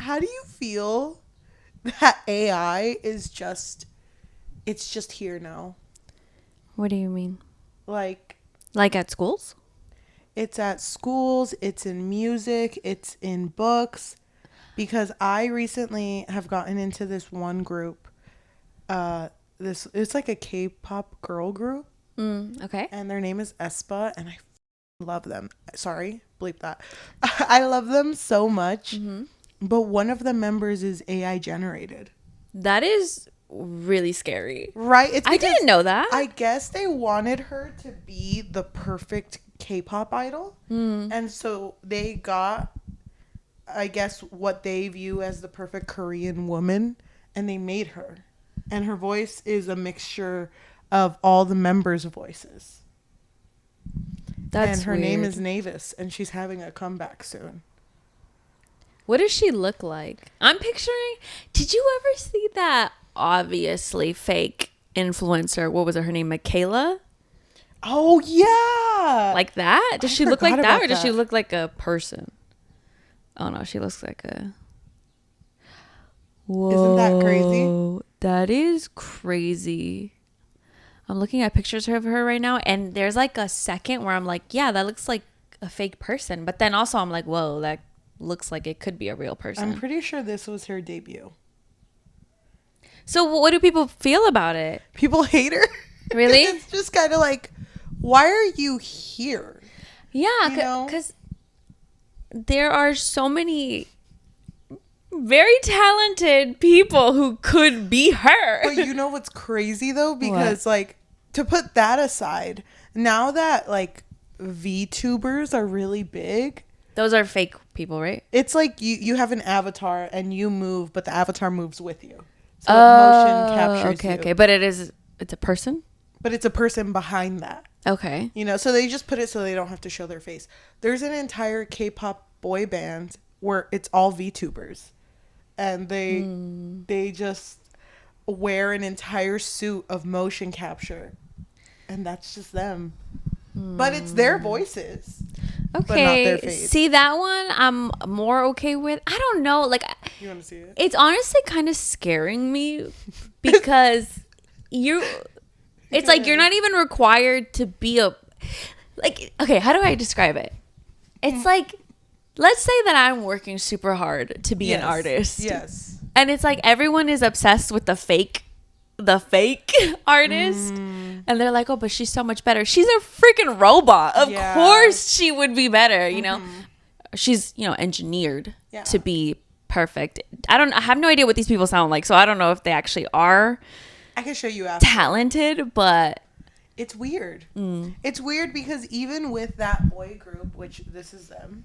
how do you feel that AI is just, it's just here now? What do you mean? Like at schools? it's at schools, it's in music, it's in books. Because I recently have gotten into this one group. It's like a K-pop girl group. Okay. And their name is aespa, and I love them. Sorry, bleep that. I love them so much. Mm-hmm. But one of the members is AI generated. That is really scary. Right? It's I didn't know that. I guess they wanted her to be the perfect K-pop idol. And so they got, I guess, what they view as the perfect Korean woman, and they made her. And her voice is a mixture of all the members' voices. That's and her weird. name is Navis, and she's having a comeback soon. What does she look like? I'm picturing. Did you ever see that obviously fake influencer? What was her name? Michaela? Oh, yeah. Like that? Does she look like forgot that, about or does she that. look like a person? Oh no, she looks like a. Whoa, Isn't that crazy? That is crazy. I'm looking at pictures of her right now, and there's like a second where I'm like, yeah, that looks like a fake person. But then also I'm like, whoa, that looks like it could be a real person. I'm pretty sure this was her debut. So what do people feel about it? People hate her. Really? It's just kind of like, why are you here? Yeah, because there are so many very talented people who could be her. But you know what's crazy though? Because like, to put that aside, now that like VTubers are really big, Those are fake people, right? it's like you have an avatar and you move, but the avatar moves with you. So motion captures you. Okay. But it's a person? But it's a person behind that. Okay. So they just put it so they don't have to show their face. There's an entire K-pop boy band where it's all VTubers. And they just wear an entire suit of motion capture. And that's just them. But it's their voices. Okay. But not their face. See, that one I'm more okay with. I don't know. Like, You want to see it? it's honestly kind of scaring me because it's like you're not even required to be okay, how do I describe it? It's like, let's say that I'm working super hard to be an artist. Yes. And it's like everyone is obsessed with the fake artist. And they're like, oh, but she's so much better. She's a freaking robot. Of course she would be better, you know? She's, engineered to be perfect. I have no idea what these people sound like, so I don't know if they actually are I can show you after. talented, but It's weird. It's weird because even with that boy group, which this is them.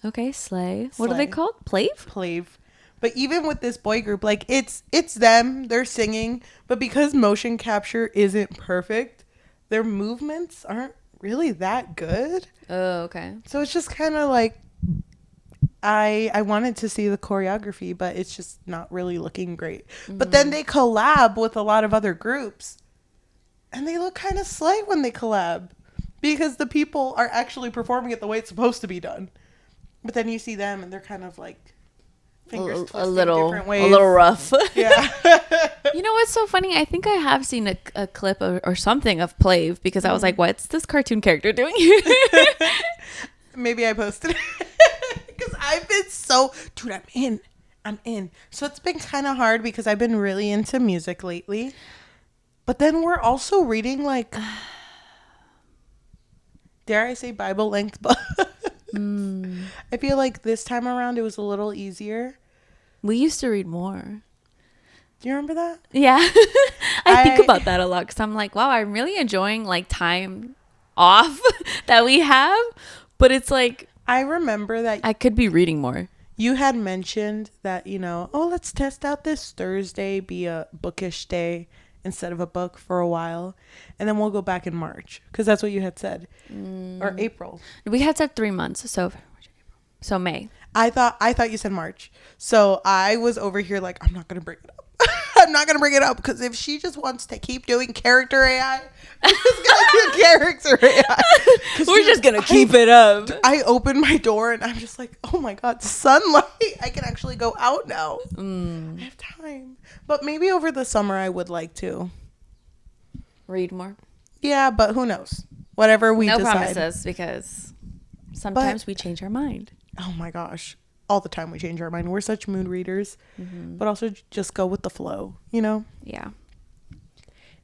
okay, slay. What are Slay. they called? Plave? Plave. But even with this boy group, like it's them, they're singing, but because motion capture isn't perfect, their movements aren't really that good. Oh, okay. So it's just kind of like I wanted to see the choreography, but it's just not really looking great. But then they collab with a lot of other groups, and they look kind of slay when they collab because the people are actually performing it the way it's supposed to be done. But then you see them, and they're kind of like fingers twisting different ways. A little rough. Yeah. You know what's so funny? I think I have seen a clip or something of Plave because I was like, what's this cartoon character doing here? Maybe I posted it. Because I've been dude, I'm in. So it's been kind of hard because I've been really into music lately. But then we're also reading like, dare I say, Bible length books. I feel like this time around it was a little easier. We used to read more. Do you remember that? Yeah. I think about that a lot because I'm like, wow, I'm really enjoying like time off that we have. But it's like, I remember that I could be reading more. you had mentioned that, let's test out this Thursday, be a bookish day instead of a book for a while. And then we'll go back in March because that's what you had said. Or April. We had said 3 months. So May. I thought you said March. So I was over here like, I'm not going to bring it up. I'm not going to bring it up because if she just wants to keep doing character AI, I'm just going to do character AI. We're just going to keep it up. I open my door and I'm just like, oh my God, sunlight. I can actually go out now. I have time. But maybe over the summer I would like to. Read more? Yeah, but who knows? Whatever we decide. No promises, because sometimes we change our mind. Oh my gosh. All the time we change our mind. We're such mood readers. But also just go with the flow, you know? Yeah.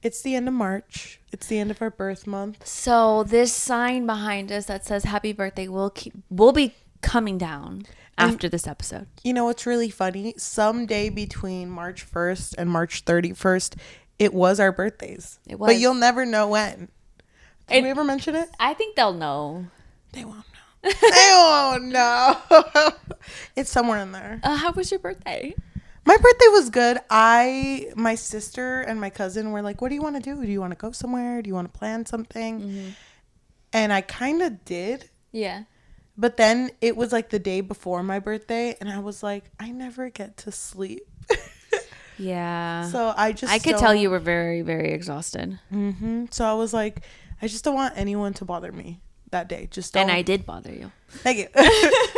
It's the end of March. It's the end of our birth month. So this sign behind us that says happy birthday will be coming down after this episode. You know what's really funny? Someday between March 1st and March 31st, it was our birthdays. It was. But you'll never know when. Did we ever mention it? I think they'll know. They won't know. They won't know. It's somewhere in there. How was your birthday? My birthday was good. My sister and my cousin were like, what do you want to do? Do you want to go somewhere? Do you want to plan something? And I kind of did. Yeah. But then it was like the day before my birthday. And I was like, I never get to sleep. Yeah. So I could tell you were very, very exhausted. So I was like, I just don't want anyone to bother me that day. Just don't. And I did bother you. Thank you.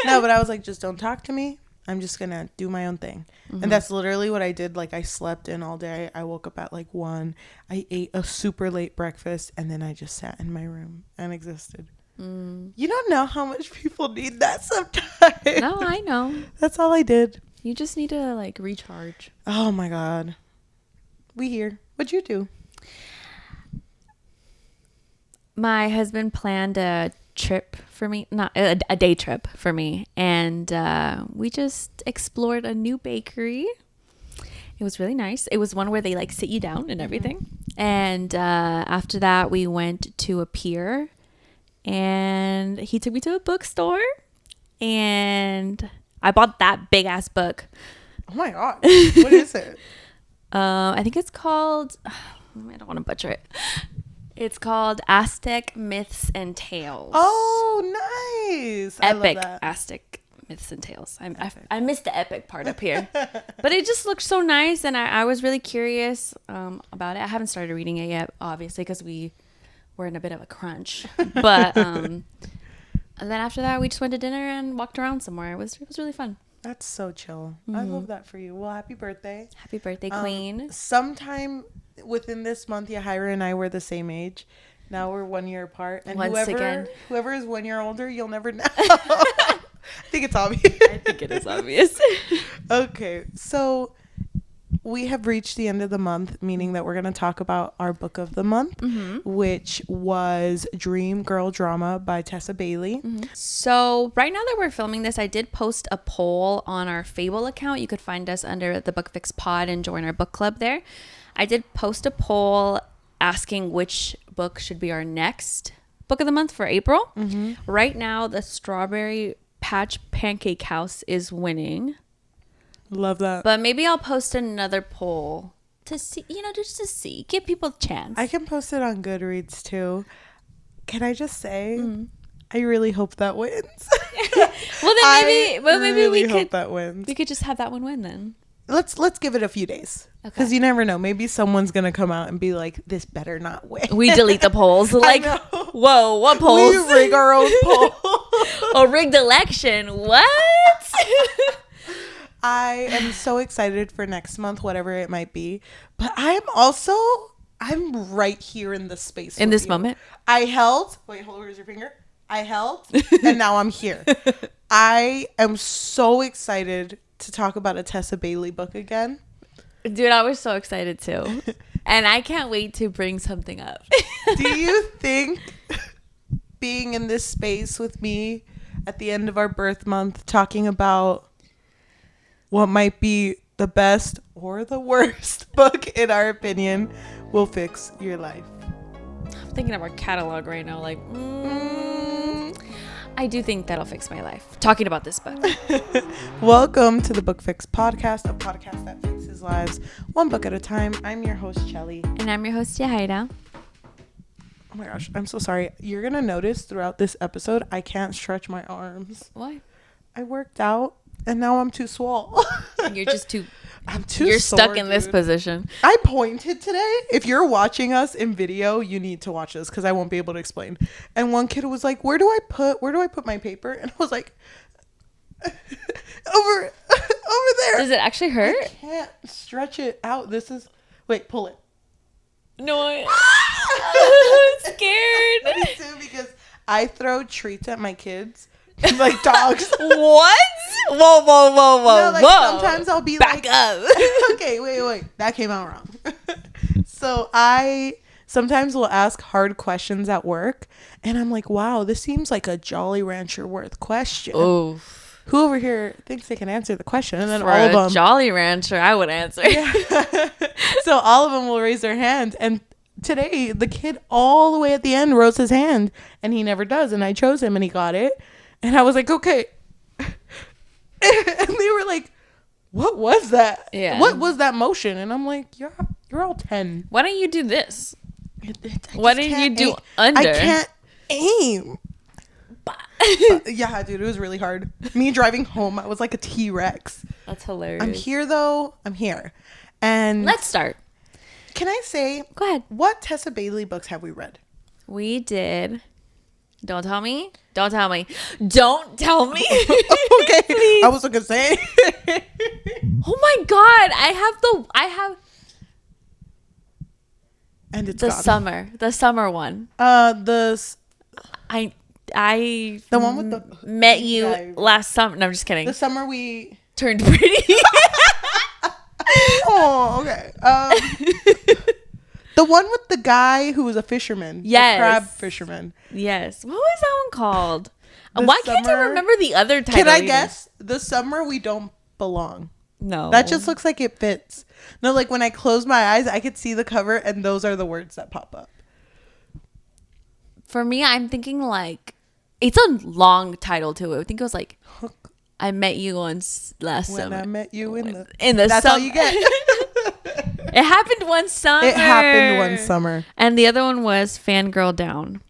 No, but I was like, just don't talk to me. I'm just going to do my own thing. And that's literally what I did. Like, I slept in all day. I woke up at like 1. I ate a super late breakfast. And then I just sat in my room and existed. You don't know how much people need that sometimes. No, I know. That's all I did. You just need to like recharge. Oh my God. We here. What'd you do? My husband planned a trip for me, not a day trip for me, and we just explored a new bakery. It was really nice. It was one where they like sit you down and everything. And after that, we went to a pier, and he took me to a bookstore, and I bought that big ass book. Oh my God. What is it? I think it's called, I don't want to butcher it. It's called Aztec Myths and Tales. Oh, nice. Epic I love that. Aztec Myths and Tales. I missed the epic part up here. But it just looked so nice, and I was really curious about it. I haven't started reading it yet, obviously, because we were in a bit of a crunch. But and then after that, we just went to dinner and walked around somewhere. It was really fun. That's so chill. I love that for you. Well, happy birthday. Happy birthday, Queen. Sometime within this month, Yajaira and I were the same age. Now we're 1 year apart. And whoever is 1 year older, you'll never know. I think it's obvious. I think it is obvious. Okay. So we have reached the end of the month, meaning that we're going to talk about our book of the month, which was Dream Girl Drama by Tessa Bailey. So right now that we're filming this, I did post a poll on our Fable account. You could find us under the Book Fix Pod and join our book club there. I did post a poll asking which book should be our next book of the month for April. Right now, the Strawberry Patch Pancake House is winning. Love that. But maybe I'll post another poll to see, just to see. Give people a chance. I can post it on Goodreads too. Can I just say, I really hope that wins. Well, then maybe really hope that wins. We could just have that one win then. Let's give it a few days. Because you never know. Maybe someone's going to come out and be like, this better not win. We delete the polls. Like, whoa, what polls? We rig our own poll. A rigged election. What? I am so excited for next month, whatever it might be. But I'm right here in this space. In this moment? Wait, where's your finger? I held, and now I'm here. I am so excited to talk about a Tessa Bailey book again. Dude, I was so excited too. And I can't wait to bring something up. Do you think being in this space with me at the end of our birth month, talking about what might be the best or the worst book in our opinion, will fix your life? I'm thinking of our catalog right now, like, I do think that'll fix my life. Talking about this book. Welcome to the Book Fix Podcast, a podcast that fixes lives one book at a time. I'm your host, Cheli. And I'm your host, Yajaira. Oh my gosh, I'm so sorry. You're going to notice throughout this episode, I can't stretch my arms. Why? I worked out and now I'm too swole. You're just too I'm too You're sore, stuck in this dude. position. I pointed today. If you're watching us in video, you need to watch this because I won't be able to explain. And one kid was like, where do I put my paper? And I was like, over there. Does it actually hurt? I can't stretch it out. Wait, pull it. No, I'm Me scared. too, because I throw treats at my kids like dogs. What? Whoa, whoa, whoa, whoa, No, like, whoa. sometimes I'll be Back like, up. okay, wait. That came out wrong. So I sometimes will ask hard questions at work, and I'm like, wow, this seems like a Jolly Rancher worth question. Oh. Who over here thinks they can answer the question? And then For all of a them. Jolly Rancher, I would answer. Yeah. So all of them will raise their hands. And today, the kid all the way at the end rose his hand, and he never does. And I chose him, and he got it. And I was like, okay. And they were like, what was that? Yeah. What was that motion? And I'm like, yeah, you're all 10. Why don't you do this? I Why just didn't you can't do aim. under? I can't aim. Yeah, dude, it was really hard. Me driving home, I was like a T-Rex. That's hilarious. I'm here, though. I'm here. And Let's start. can I say, Go ahead. what Tessa Bailey books have we read? We did. Don't tell me. Don't tell me. Don't tell me. Okay, Please. I was gonna say. Oh my God. I have And it's the gone. the summer one. The one with the met you guy. last summer. No, I'm just kidding. The summer we. Turned pretty. Oh, okay. The one with the guy who was a fisherman. Yes. The crab fisherman. Yes. What was that one called? The Why can't I summer- remember the other title? Can I either? guess? The summer we don't belong. No. That just looks like it fits. No, like when I close my eyes, I could see the cover, and those are the words that pop up. For me, I'm thinking like it's a long title to it. I think it was like I met you once last When summer. I met you in the. That's all you get. It happened one summer. It happened one summer. And the other one was Fangirl Down.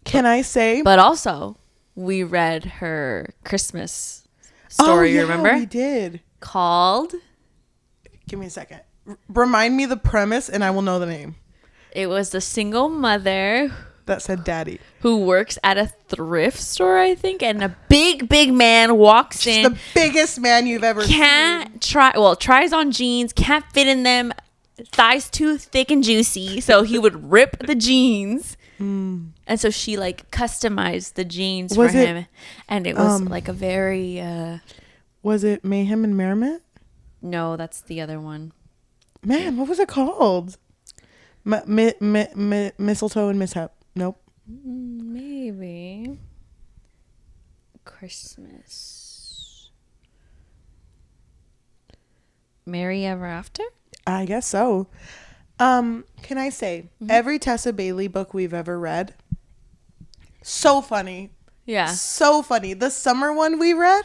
Can I say? But also, we read her Christmas story, remember? We did. Called. Give me a second. Remind me the premise, and I will know the name. It was the single mother That said daddy. who works at a thrift store, I think, and a big man walks in. The biggest man you've ever seen. Tries on jeans, can't fit in them, thighs too thick and juicy, so he would rip the jeans. And so she like customized the jeans for him, and it was like a very Was it Mayhem and Merriment? no, that's the other one. Man, what was it called? Mistletoe and Mishap. Nope. Maybe Christmas. Merry Ever After? I guess so. Can I say every Tessa Bailey book we've ever read, so funny. Yeah. So funny. The summer one we read,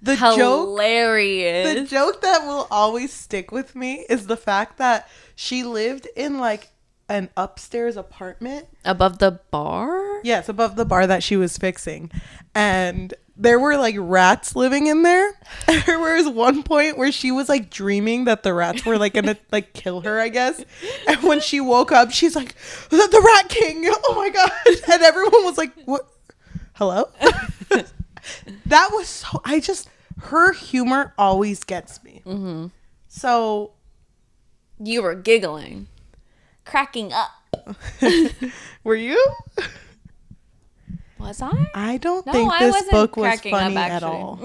the Hilarious. joke that will always stick with me is the fact that she lived in like an upstairs apartment. Above the bar? Yes, above the bar that she was fixing. And there were like rats living in there. And there was one point where she was like dreaming that the rats were like gonna like kill her, I guess. And when she woke up, she's like, the Rat King. Oh my gosh. And everyone was like, what? Hello? That was so, her humor always gets me. Mm-hmm. So. You were giggling. Cracking up. Were you? Was I? I don't No, think I this wasn't book was cracking up, funny at actually. all.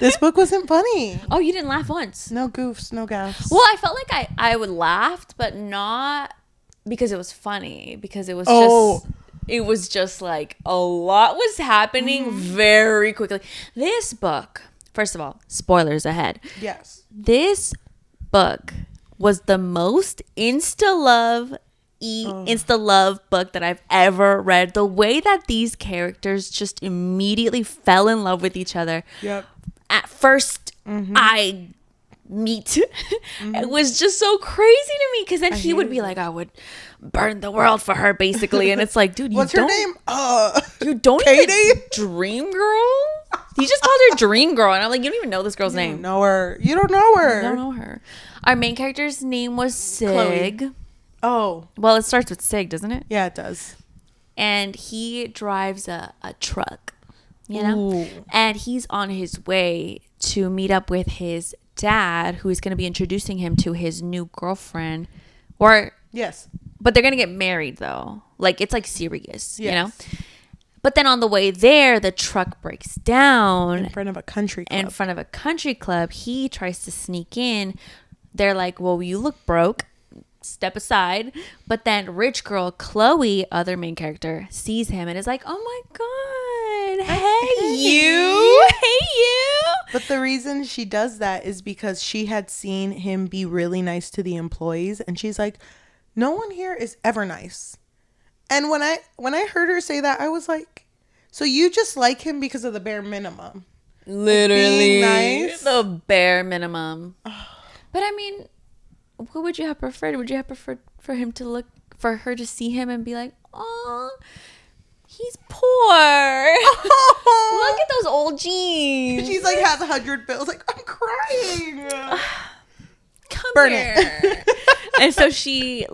This book wasn't funny. Oh, you didn't laugh once. No goofs, no gaffes. Well, I felt like I would laughed, but not because it was funny. Because it was just like a lot was happening very quickly. This book, first of all, spoilers ahead. Yes. This book was the most insta love book that I've ever read. The way that these characters just immediately fell in love with each other. Yep. At first, I meet. It was just so crazy to me because then he would be like, I would burn the world for her, basically. And it's like, dude, What's her name? You don't Katie? even dream, girl. He just called her Dream Girl, and I'm like, you don't even know this girl's name. Know her. You don't know her. You don't know her. Our main character's name was Sig. Chloe. Oh. Well, it starts with Sig, doesn't it? Yeah, it does. And he drives a truck, you know? Ooh. And he's on his way to meet up with his dad, who is going to be introducing him to his new girlfriend. Yes. But they're going to get married, though. Like, it's like serious, Yes. you know? But then on the way there, the truck breaks down. In front of a country club. He tries to sneak in. They're like, well, you look broke. Step aside. But then rich girl Chloe, other main character, sees him and is like, oh my God. Hey, you. Hey, you. But the reason she does that is because she had seen him be really nice to the employees. And she's like, no one here is ever nice. And when I heard her say that, I was like, so you just like him because of the bare minimum? Literally. Like being nice? The bare minimum. But I mean, what would you have preferred? Would you have preferred for her to see him and be like, oh, he's poor. Look at those old jeans. She's like, has 100 bills. Like, I'm crying. Come here. And so she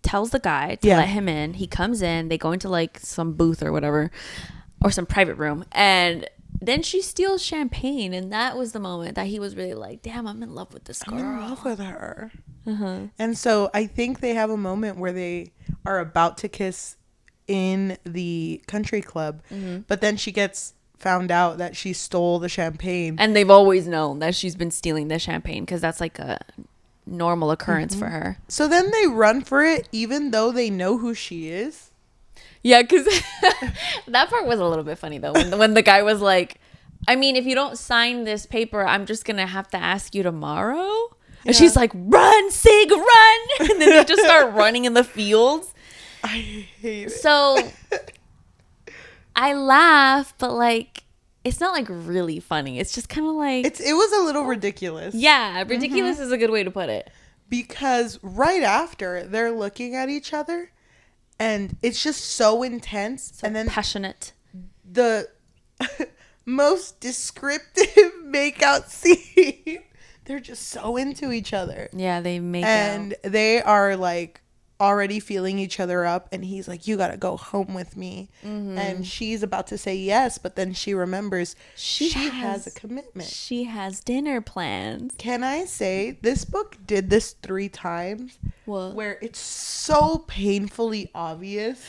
tells the guy to let him in. He comes in. They go into like some booth or whatever, or some private room. And then she steals champagne. And that was the moment that he was really like, damn, I'm in love with this girl. I'm in love with her. Uh-huh. And so I think they have a moment where they are about to kiss in the country club. Mm-hmm. But then she gets found out that she stole the champagne. And they've always known that she's been stealing the champagne because that's like a normal occurrence for her. So then they run for it even though they know who she is. Yeah, because that part was a little bit funny though, when the guy was like, I mean, if you don't sign this paper, I'm just gonna have to ask you tomorrow. And she's like, run, Sig, run. And then they just start running in the fields. I hate it. So I laugh, but like it's not like really funny. It's just kind of like it was a little ridiculous. Yeah, ridiculous is a good way to put it. Because right after they're looking at each other and it's just so intense So and then passionate. The most descriptive makeout scene. They're just so into each other. Yeah, they make and out. They are like already feeling each other up, and he's like, you gotta go home with me. Mm-hmm. And she's about to say yes, but then she remembers she has a commitment. She has dinner plans. Can I say this book did this 3 times? What? Where it's so painfully obvious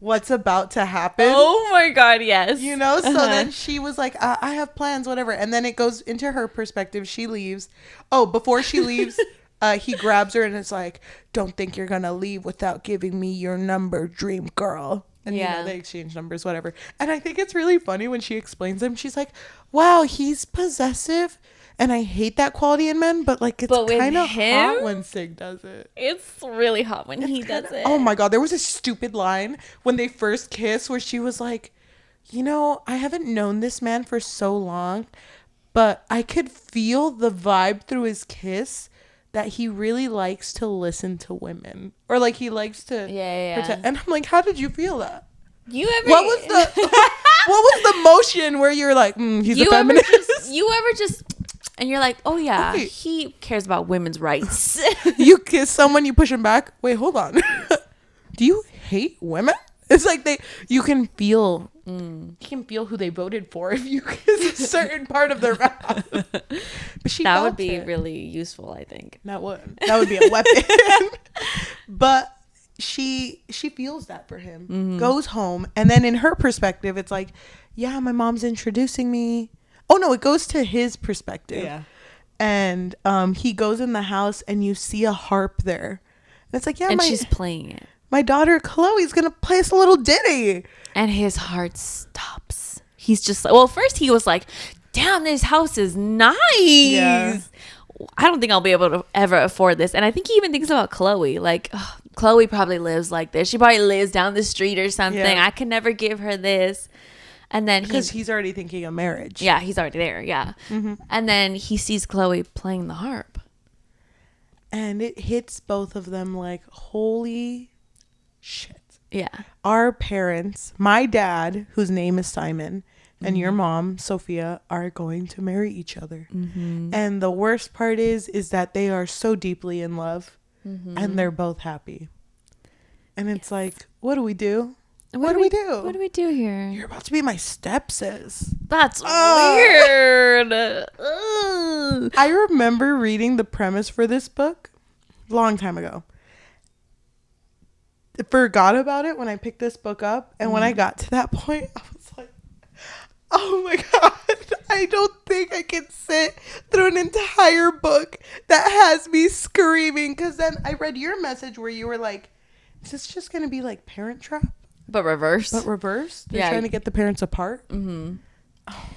what's about to happen. Oh my God, yes. You know, so then she was like, I have plans, whatever. And then it goes into her perspective. She leaves. Oh, before she leaves, he grabs her and it's like, don't think you're going to leave without giving me your number, dream girl. And, you know, they exchange numbers, whatever. And I think it's really funny when she explains them. She's like, wow, he's possessive. And I hate that quality in men, but like it's kind of hot when Sig does it. It's really hot when he does it. Oh my God. There was a stupid line when they first kissed where she was like, you know, I haven't known this man for so long, but I could feel the vibe through his kiss that he really likes to listen to women. Or like he likes to pretend. And I'm like, how did you feel that? What was the motion where you're like, he's a feminist? You ever just... And you're like, oh, yeah, he cares about women's rights. You kiss someone, you push him back. Wait, hold on. Do you hate women? It's like you can feel who they voted for if you kiss a certain part of their mouth. But that would be really useful, I think. That would be a weapon. But she feels that for him. Goes home, and then in her perspective, it's like, yeah, my mom's introducing me. Oh, no, it goes to his perspective. Yeah. And he goes in the house and you see a harp there. And it's like, yeah, she's playing it. My daughter Chloe's going to play us a little ditty. And his heart stops. He's just like, well, first he was like, damn, this house is nice. Yeah. I don't think I'll be able to ever afford this. And I think he even thinks about Chloe. Like, Chloe probably lives like this. She probably lives down the street or something. Yeah. I can never give her this. And then because he's already thinking of marriage. Yeah, he's already there. Yeah. Mm-hmm. And then he sees Chloe playing the harp. And it hits both of them like, holy shit. Yeah. Our parents, my dad, whose name is Simon, and your mom, Sophia, are going to marry each other. And the worst part is that they are so deeply in love and they're both happy. And it's like, what do we do? What do we do? What do we do here? You're about to be my stepsis. That's weird. Ugh. I remember reading the premise for this book a long time ago. Forgot about it when I picked this book up. And when I got to that point, I was like, oh my God, I don't think I can sit through an entire book that has me screaming. Because then I read your message where you were like, is this just going to be like Parent Trap? But reverse. They're trying to get the parents apart.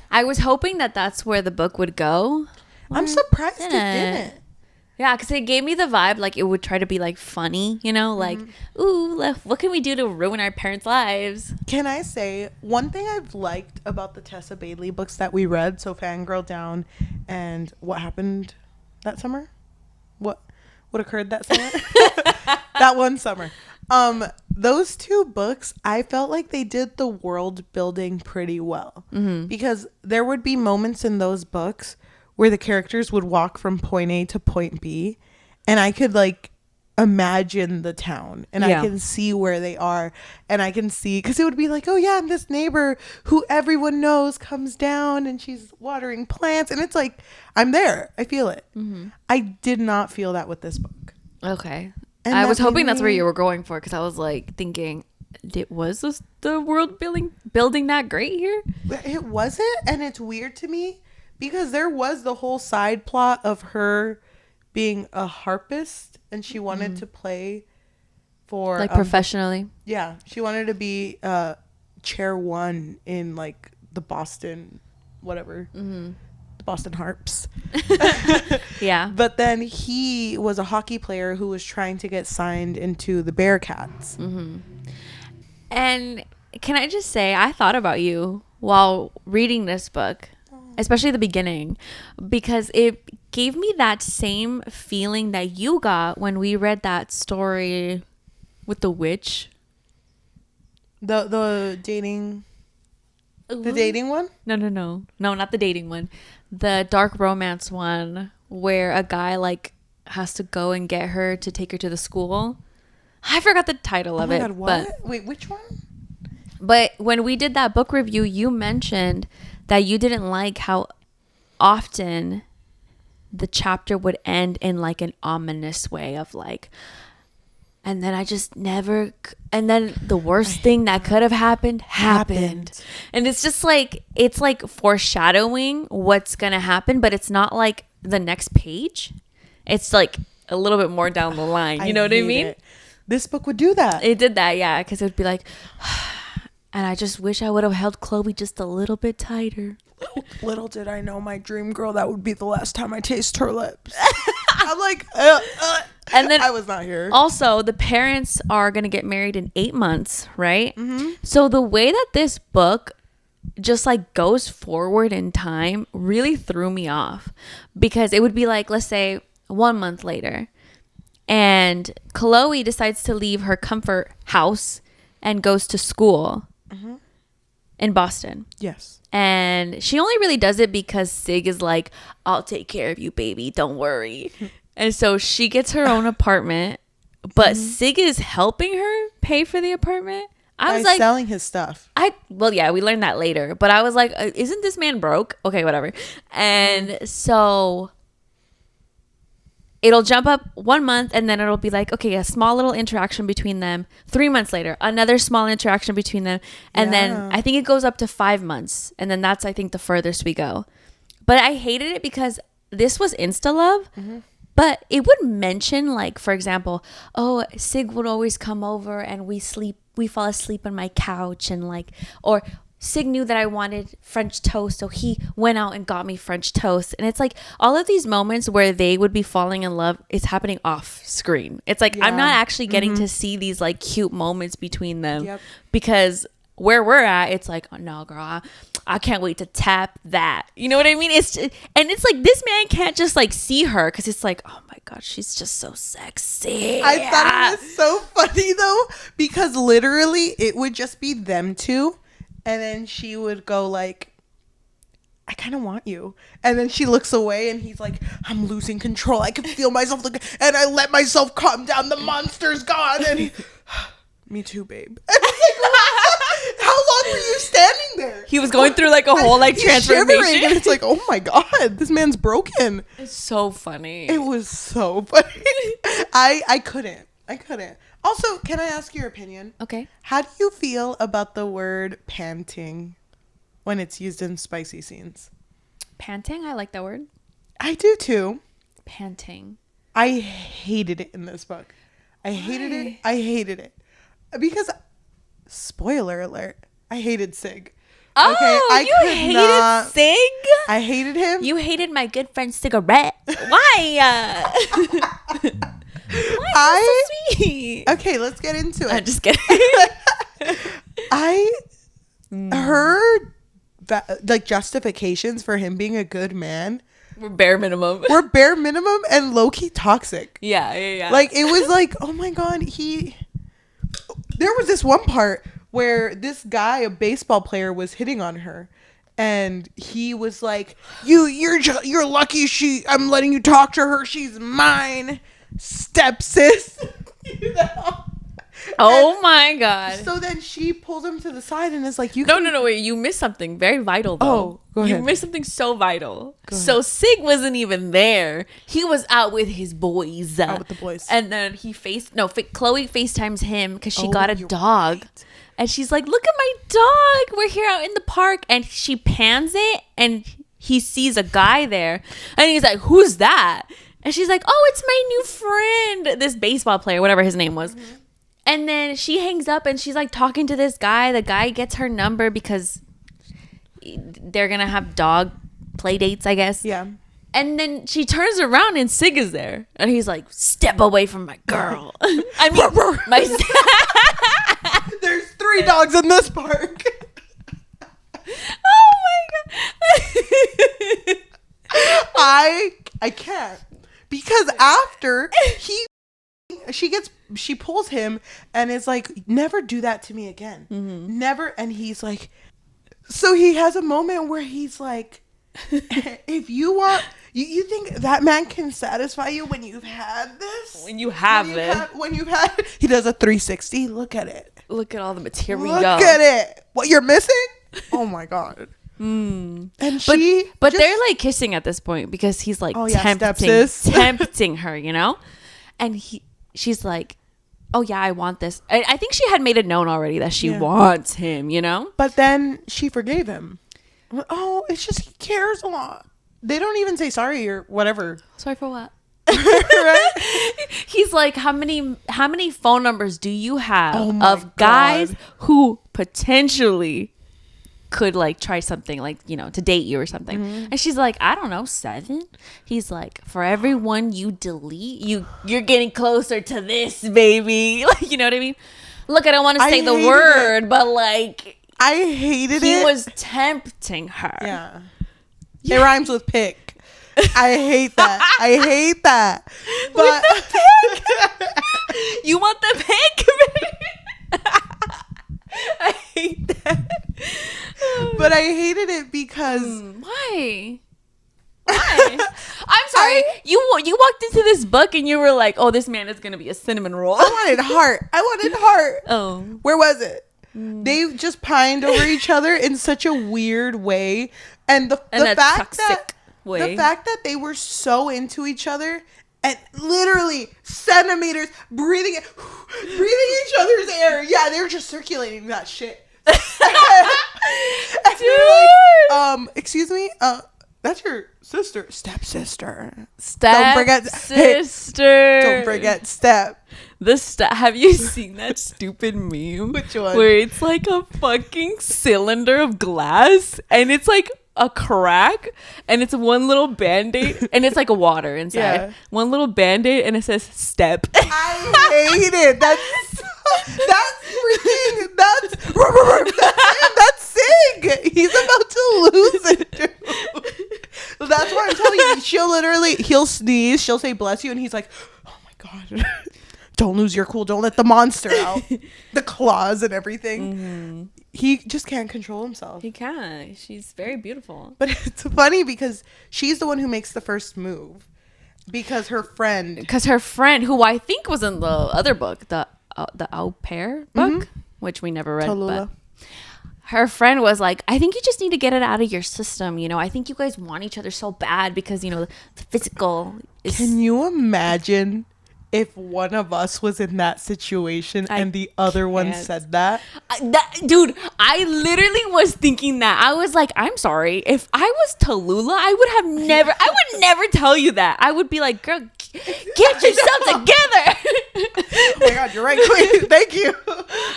I was hoping that that's where the book would go. I'm surprised it didn't. Yeah, because it gave me the vibe like it would try to be like funny, you know, like, ooh, what can we do to ruin our parents' lives? Can I say one thing I've liked about the Tessa Bailey books that we read, so Fangirl Down and What Happened That Summer? What occurred that summer? That one summer. Those two books, I felt like they did the world building pretty well. Because there would be moments in those books where the characters would walk from point A to point B, and I could like imagine the town, and I can see where they are, and I can see, because it would be like, oh yeah, and this neighbor who everyone knows comes down and she's watering plants, and it's like, I'm there, I feel it. I did not feel that with this book. Okay. And I was hoping that's where you were going for, because I was like thinking, was this the world building that great here? It wasn't, and it's weird to me because there was the whole side plot of her being a harpist, and she wanted to play for like professionally. Yeah, she wanted to be chair one in like the Boston, whatever. The Boston Harps. Yeah. But then he was a hockey player who was trying to get signed into the Bearcats. And can I just say, I thought about you while reading this book, especially the beginning, because it gave me that same feeling that you got when we read that story with the witch. The dating... The dating one? No, not the dating one. The dark romance one where a guy like has to go and get her to take her to the school. I forgot the title of it. God, what? But, wait, which one? But when we did that book review, you mentioned that you didn't like how often the chapter would end in like an ominous way of like, and then I just never, and then the worst thing that could have happened. And it's just like, it's like foreshadowing what's going to happen, but it's not like the next page. It's like a little bit more down the line. You know what I mean? It. This book would do that. It did that, yeah, because it would be like, and I just wish I would have held Chloe just a little bit tighter. Little did I know, my dream girl, that would be the last time I taste her lips. I'm like, and then I was not here. Also, the parents are going to get married in 8 months, right? So the way that this book just like goes forward in time really threw me off, because it would be like, let's say 1 month later, and Chloe decides to leave her comfort house and goes to school in Boston. Yes. And she only really does it because Sig is like, I'll take care of you, baby. Don't worry. And so she gets her own apartment, but Sig is helping her pay for the apartment. I was like, selling his stuff. Well, yeah, we learned that later. But I was like, isn't this man broke? Okay, whatever. And so it'll jump up 1 month, and then it'll be like, okay, a small little interaction between them. 3 months later, another small interaction between them. And then I think it goes up to 5 months. And then that's, I think, the furthest we go. But I hated it because this was Insta love. But it would mention, like, for example, oh, Sig would always come over and we fall asleep on my couch, and like, or Sig knew that I wanted French toast, so he went out and got me French toast. And it's like all of these moments where they would be falling in love is happening off screen. It's like, I'm not actually getting to see these like cute moments between them, because where we're at, it's like, oh, no, girl, I can't wait to tap that. You know what I mean? It's just, and it's like this man can't just like see her, because it's like, oh my god, she's just so sexy. I thought it was so funny though, because literally it would just be them two, and then she would go like, I kind of want you. And then she looks away and he's like, I'm losing control. I can feel myself looking, and I let myself calm down. The monster's gone. And he, me too, babe. And it's like, how long were you standing there? He was going through like a whole like He's transformation. shivering, and it's like, oh my God, this man's broken. It's so funny. It was so funny. I couldn't. Also, can I ask your opinion? Okay. How do you feel about the word panting when it's used in spicy scenes? Panting? I like that word. I do too. Panting. I hated it in this book. I hated it. Because, spoiler alert, I hated Sig. Oh, I you hated Sig? I hated him. You hated my good friend cigarette. Why? Why so sweet? Okay, let's get into it. I'm just kidding. I heard that, like, justifications for him being a good man We're bare minimum. were bare minimum and low-key toxic. Yeah. Like, it was like, oh my God, there was this one part where this guy, a baseball player, was hitting on her, and he was like, you're lucky I'm letting you talk to her, she's mine, step sis. You know? Oh my God. So then she pulls him to the side and is like, No, wait. You missed something very vital, though. Oh, go ahead. You missed something so vital. Go ahead. So Sig wasn't even there. He was out with his boys. Out with the boys. And then Chloe FaceTimes him because she Oh, got a you're dog. right. And she's like, look at my dog. We're here out in the park. And she pans it and he sees a guy there. And he's like, who's that? And she's like, oh, it's my new friend. This baseball player, whatever his name was. Mm-hmm. And then she hangs up and she's like talking to this guy. The guy gets her number because they're going to have dog play dates, I guess. Yeah. And then she turns around and Sig is there. And he's like, step away from my girl. I mean, there's 3 dogs in this park. Oh my God. I can't. Because after she pulls him and is like, never do that to me again. Mm-hmm. Never. And he's like, so he has a moment where he's like, if you want, you think that man can satisfy you when you've had this? When you've had, he does a 360. Look at it. Look at all the material. Look at it. What you're missing? Oh my God. And but they're like kissing at this point because he's like tempting her, you know? And she's like, oh yeah, I want this. I think she had made it known already that she wants him, you know? But then she forgave him. Oh, it's just he cares a lot. They don't even say sorry or whatever. Sorry for what? Right? He's like, how many phone numbers do you have of God. guys who potentially could like try something like, you know, to date you or something? Mm-hmm. And she's like, I don't know, 7. He's like, for every one you delete, you're getting closer to this, baby. Like, you know what I mean? Look, I don't want to say the word, but like, I hated it. He was tempting her. Yeah. It rhymes with pick. I hate that. But with the pick? You want the pick? I hate that. But I hated it because why? I'm sorry. You walked into this book and you were like, "Oh, this man is gonna be a cinnamon roll." I wanted heart. Oh, where was it? They just pined over each other in such a weird way, and the fact that they were so into each other and literally centimeters breathing each other's air. Yeah, they were just circulating that shit. Dude. Like, excuse me. That's your sister, stepsister. Don't forget step. Have you seen that stupid meme? Which one? Where it's like a fucking cylinder of glass and it's like a crack and it's one little band-aid and it's like a water inside. Yeah. One little band-aid and it says step. I hate it. That's Sig. He's about to lose it, dude. That's why I'm telling you. He'll sneeze. She'll say bless you. And he's like, oh my God. Don't lose your cool. Don't let the monster out. The claws and everything. Mm-hmm. he just can't control himself. He can. She's very beautiful. But it's funny because she's the one who makes the first move. Because her friend, who I think was in the other book, the au pair book, which we never read, Tallulah. but her friend was like, I think you just need to get it out of your system. You know, I think you guys want each other so bad because, you know, the physical is. Can you imagine if one of us was in that situation and the other one said that? Dude, I literally was thinking that. I was like, I'm sorry. If I was Tallulah, I would never tell you that. I would be like, girl, get yourself together. Oh my God, you're right, Queen. Thank you.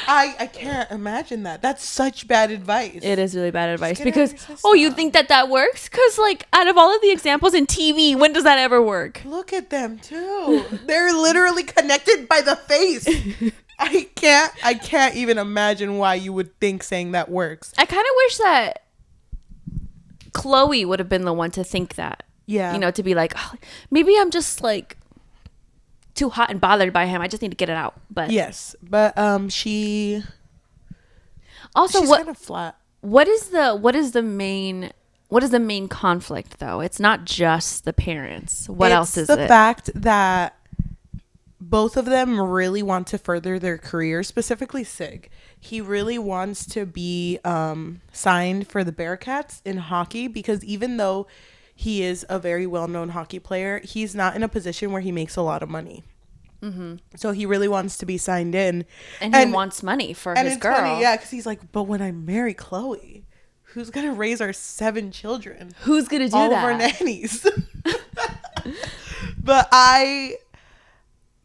I can't imagine that. That's such bad advice. It is really bad advice because, you think that works? Because, like, out of all of the examples in TV, when does that ever work? Look at them, too. They're literally connected by the face. I can't even imagine why you would think saying that works. I kind of wish that Chloe would have been the one to think that. Yeah. You know, to be like, oh, maybe I'm just, like, too hot and bothered by him. I just need to get it out. But yes, but she's what kind of flat. What is the main conflict though? It's not just the parents. What else is the it? fact that both of them really want to further their career, specifically Sig. He really wants to be signed for the Bearcats in hockey because even though he is a very well-known hockey player, he's not in a position where he makes a lot of money. Mm-hmm. So he really wants to be signed in. And he wants money for his girl. Funny, yeah, because he's like, but when I marry Chloe, who's going to raise our 7 children? Who's going to do all that? All of our nannies. But I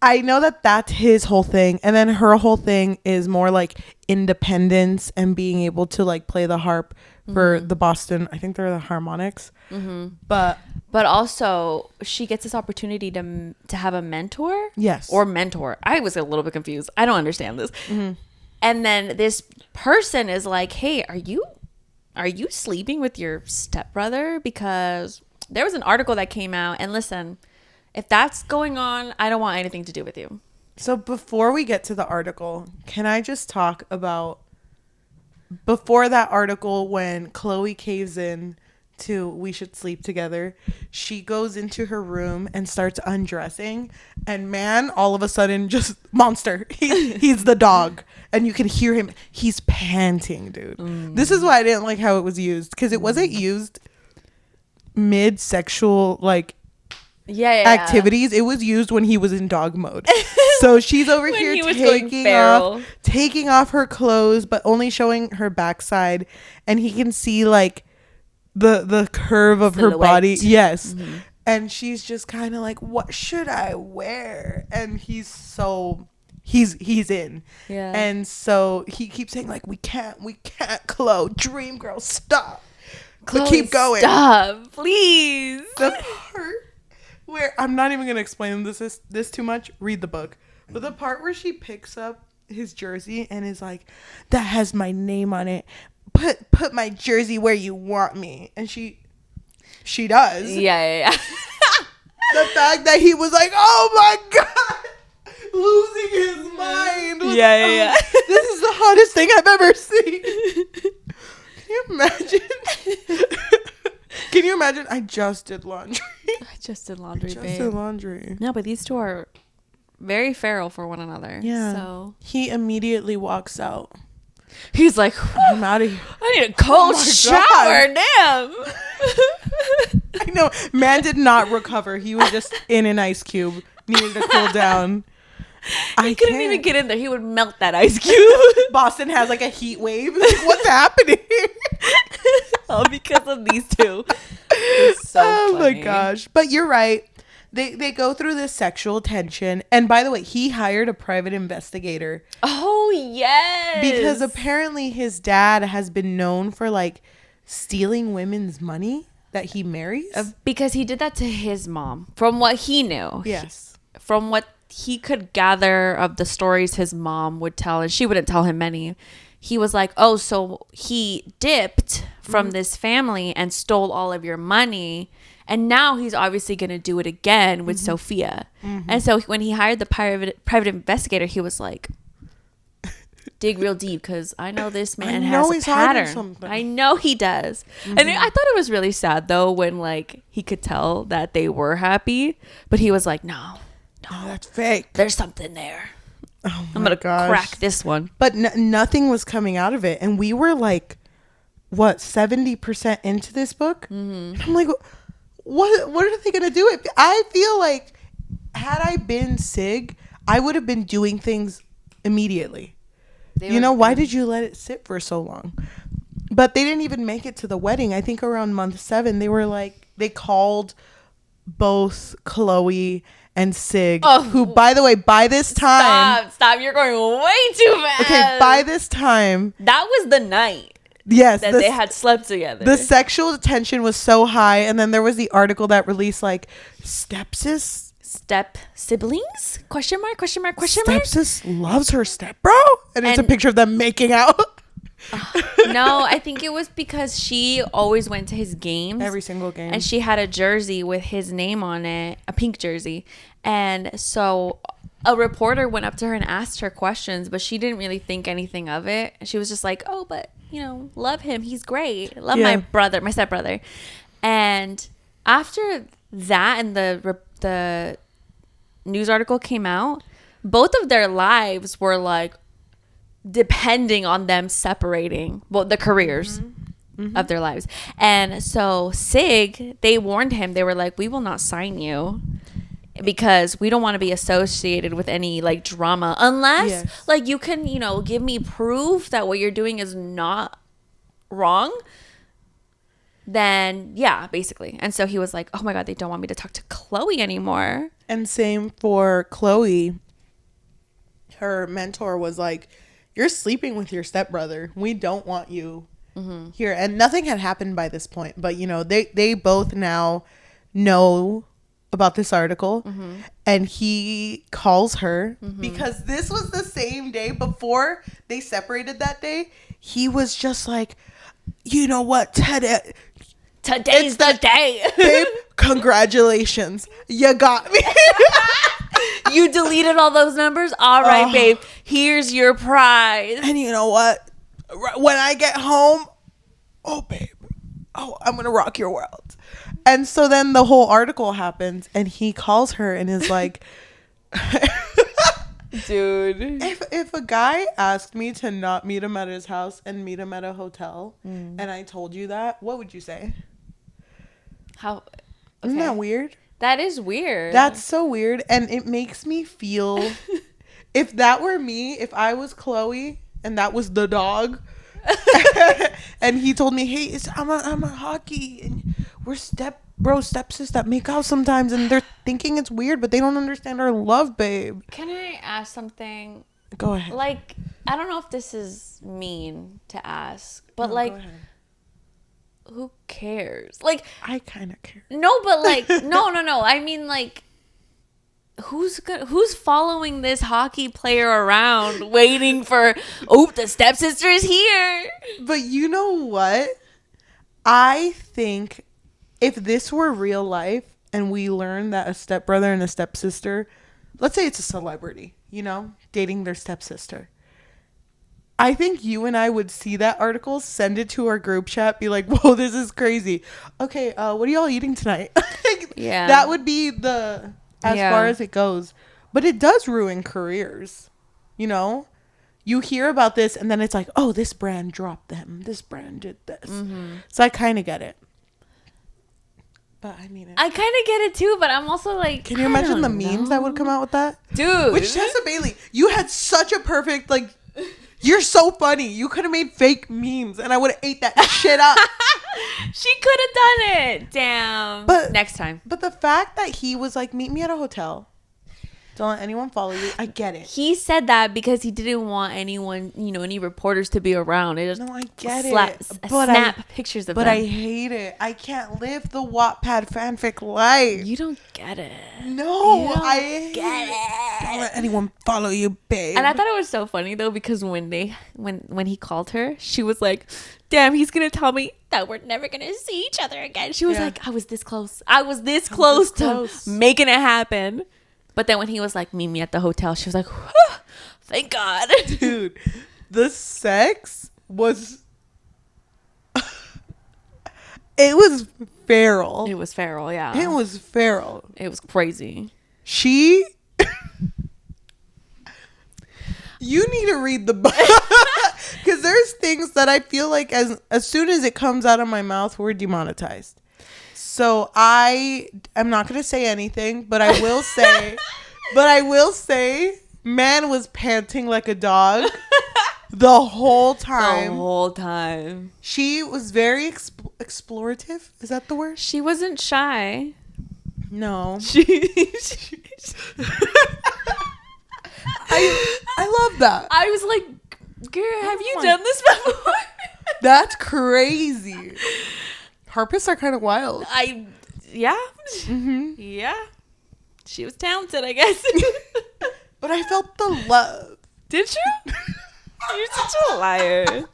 know that that's his whole thing. And then her whole thing is more like independence and being able to like play the harp for the Boston. I think they're the Harmonics. Mm-hmm. But also she gets this opportunity to have a mentor. Yes. Or mentor. I was a little bit confused. I don't understand this. Mm-hmm. And then this person is like, hey, are you sleeping with your stepbrother? Because there was an article that came out, and listen, if that's going on, I don't want anything to do with you. So before we get to the article, can I just talk about before that article when Chloe caves in to we should sleep together, she goes into her room and starts undressing, and man, all of a sudden just monster. He's the dog, and you can hear him. He's panting, dude. This is why I didn't like how it was used, because it wasn't used mid-sexual like activities. It was used when he was in dog mode. So she's over here taking off her clothes, but only showing her backside, and he can see like the curve of her body. Yes. Mm-hmm. And she's just kind of like, what should I wear? And he's in. Yeah. And so he keeps saying like, we can't, Chloe, dream girl, stop. Chloe, keep going. Stop, please. The part where I'm not even gonna explain this too much. Read the book. But the part where she picks up his jersey and is like, that has my name on it. Put my jersey where you want me. And she does. Yeah. The fact that he was like, oh my God, losing his mind. Yeah. This is the hottest thing I've ever seen. Can you imagine? Can you imagine? I just did laundry. Babe. No, but these two are very feral for one another. Yeah. So he immediately walks out. He's like, I'm out of here. I need a cold shower. Damn. I know. Man did not recover. He was just in an ice cube. Needed to cool down. He couldn't even get in there. He would melt that ice cube. Boston has like a heat wave. Like, what's happening? All because of these two. It's so funny. My gosh. But you're right. They go through this sexual tension. And by the way, he hired a private investigator. Oh, yes. Because apparently his dad has been known for like stealing women's money that he marries. Because he did that to his mom. From what he knew. Yes. From what he could gather of the stories his mom would tell, and she wouldn't tell him many. He was like, oh, so he dipped from this family and stole all of your money. And now he's obviously going to do it again with Sophia. Mm-hmm. And so when he hired the private investigator, he was like, dig real deep because I know this man I know has he's a hiding pattern. something. I know he does. And I thought it was really sad though when like he could tell that they were happy, but he was like, no, Oh, that's fake. there's something there. Oh I'm my gonna gosh. crack this one. But nothing was coming out of it, and we were like, what, 70% into this book? And I'm like, what are they gonna do? I feel like had I been Sig, I would have been doing things immediately. Why did you let it sit for so long? But they didn't even make it to the wedding. I think around month 7, they were like, they called both Chloe and Sig, who, by the way, by this time... Stop. You're going way too fast. Okay, by this time... That was the night. Yes. That they had slept together. The sexual tension was so high. And then there was the article that released, like, step-siblings? Question mark? Step-sis loves her step-bro? And it's a picture of them making out. No, I think it was because she always went to his games. Every single game. And she had a jersey with his name on it, a pink jersey. And so a reporter went up to her and asked her questions, but she didn't really think anything of it. She was just like, oh, but, love him. He's great. Love my stepbrother. And after that and the news article came out, both of their lives were like, depending on them separating the careers of their lives. And so Sig, they warned him, they were like, we will not sign you because we don't want to be associated with any like drama unless like you can give me proof that what you're doing is not wrong, then yeah, basically. And so he was like, oh my god, they don't want me to talk to Chloe anymore. And same for Chloe. Her mentor was like, you're sleeping with your stepbrother. We don't want you here. And nothing had happened by this point. But, they both now know about this article. And he calls her because this was the same day before they separated that day. He was just like, you know what, Today's the day. Babe, congratulations. You got me. You deleted all those numbers? All right, babe. Here's your prize. And you know what? When I get home, babe, I'm going to rock your world. And so then the whole article happens and he calls her and is like, dude, if a guy asked me to not meet him at his house and meet him at a hotel and I told you that, what would you say? How? Okay. Isn't that weird? That is weird. That's so weird. And it makes me feel, if that were me, if I was Chloe and that was the dog and he told me, hey, I'm a hockey and we're stepsis that make out sometimes and they're thinking it's weird, but they don't understand our love, babe. Can I ask something? Go ahead. Like, I don't know if this is mean to ask, but no, like, who cares? Like, I kind of care. No, but like, no. I mean, like, who's following this hockey player around waiting for, the stepsister is here? But you know what? I think if this were real life and we learned that a stepbrother and a stepsister, let's say it's a celebrity, dating their stepsister. I think you and I would see that article, send it to our group chat, be like, whoa, this is crazy. Okay, what are y'all eating tonight? Yeah. That would be as far as it goes. But it does ruin careers. You hear about this and then it's like, oh, this brand dropped them. This brand did this. So I kind of get it. But I kind of get it too, but I'm also like, can you imagine the memes that would come out with that? Dude. Which Tessa Bailey, you had such a perfect, like, you're so funny. You could have made fake memes and I would have ate that shit up. She could have done it. Damn. But next time. But the fact that he was like, meet me at a hotel. Don't let anyone follow you. I get it. He said that because he didn't want anyone, any reporters to be around. No, I get it. Snap pictures of them. But I hate it. I can't live the Wattpad fanfic life. You don't get it. No, I get it. Don't let anyone follow you, babe. And I thought it was so funny though because when he called her, she was like, "Damn, he's gonna tell me that we're never gonna see each other again." She was like, "I was this close. I was this close to making it happen." But then when he was like, meet me at the hotel, she was like, thank God. Dude, The sex was... It was feral. It was feral, yeah. It was feral. It was crazy. She... You need to read the book. Because there's things that I feel like as soon as it comes out of my mouth, we're demonetized. So I am not going to say anything, but I will say, man was panting like a dog the whole time. The whole time. She was very explorative. Is that the word? She wasn't shy. No. I love that. I was like, girl, have you done this before? That's crazy. Harpists are kind of wild. Yeah. Mm-hmm. Yeah. She was talented, I guess. But I felt the love. Did you? You're such a liar.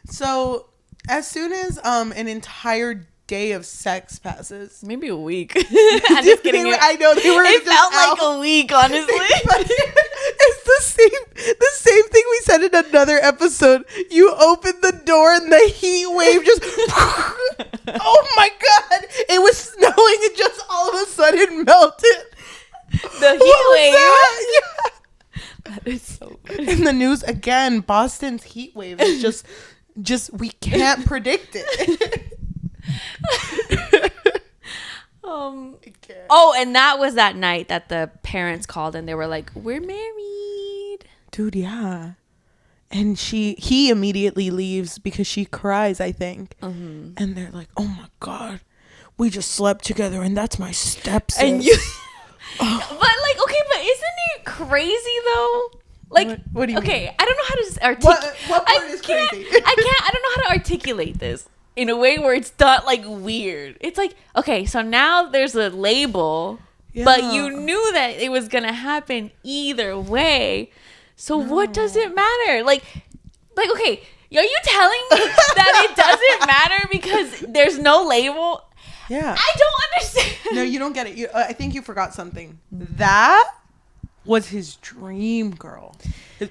So, as soon as an entire day of sex passes, maybe a week. I'm just kidding. I know they were. It felt like a week, honestly. It's the same thing we said in another episode. You opened the door and the heat wave just. Oh my god! It was snowing and just all of a sudden melted. The heat wave. Yeah. That is so funny. In the news again, Boston's heat wave is just we can't predict it. Oh, and that was that night that the parents called and they were like, "We're married." Dude, yeah. And he immediately leaves because she cries, I think. Mm-hmm. And they're like, "Oh my god, we just slept together and that's my stepsis." And you But like, okay, but isn't it crazy though? Like, what do you mean? mean? I don't know how to articulate. What part is crazy? I don't know how to articulate this in a way where it's not like weird. It's like, okay, so now there's a label, but you knew that it was gonna happen either way. So what does it matter? Like, okay, are you telling me that it doesn't matter because there's no label? Yeah. I don't understand. No, you don't get it. I think you forgot something. That was his dream girl. His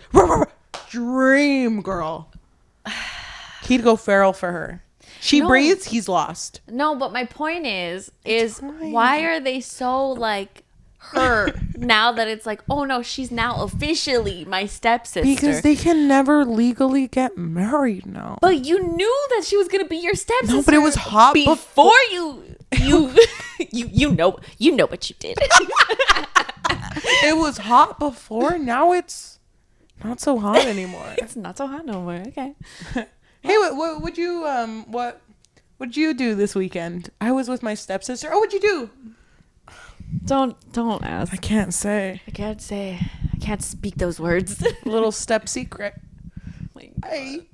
dream girl. He'd go feral for her. She breathes, he's lost. No, but my point is why are they so like hurt now that it's like, oh no, she's now officially my stepsister? Because they can never legally get married now. But you knew that she was gonna be your stepsister. No, but it was hot before you know what you did. It was hot before. Now it's not so hot anymore. It's not so hot no more. Okay. Hey, what would you do this weekend? I was with my stepsister. Oh, what'd you do? Don't ask. I can't say. I can't speak those words. Little step secret. Hey.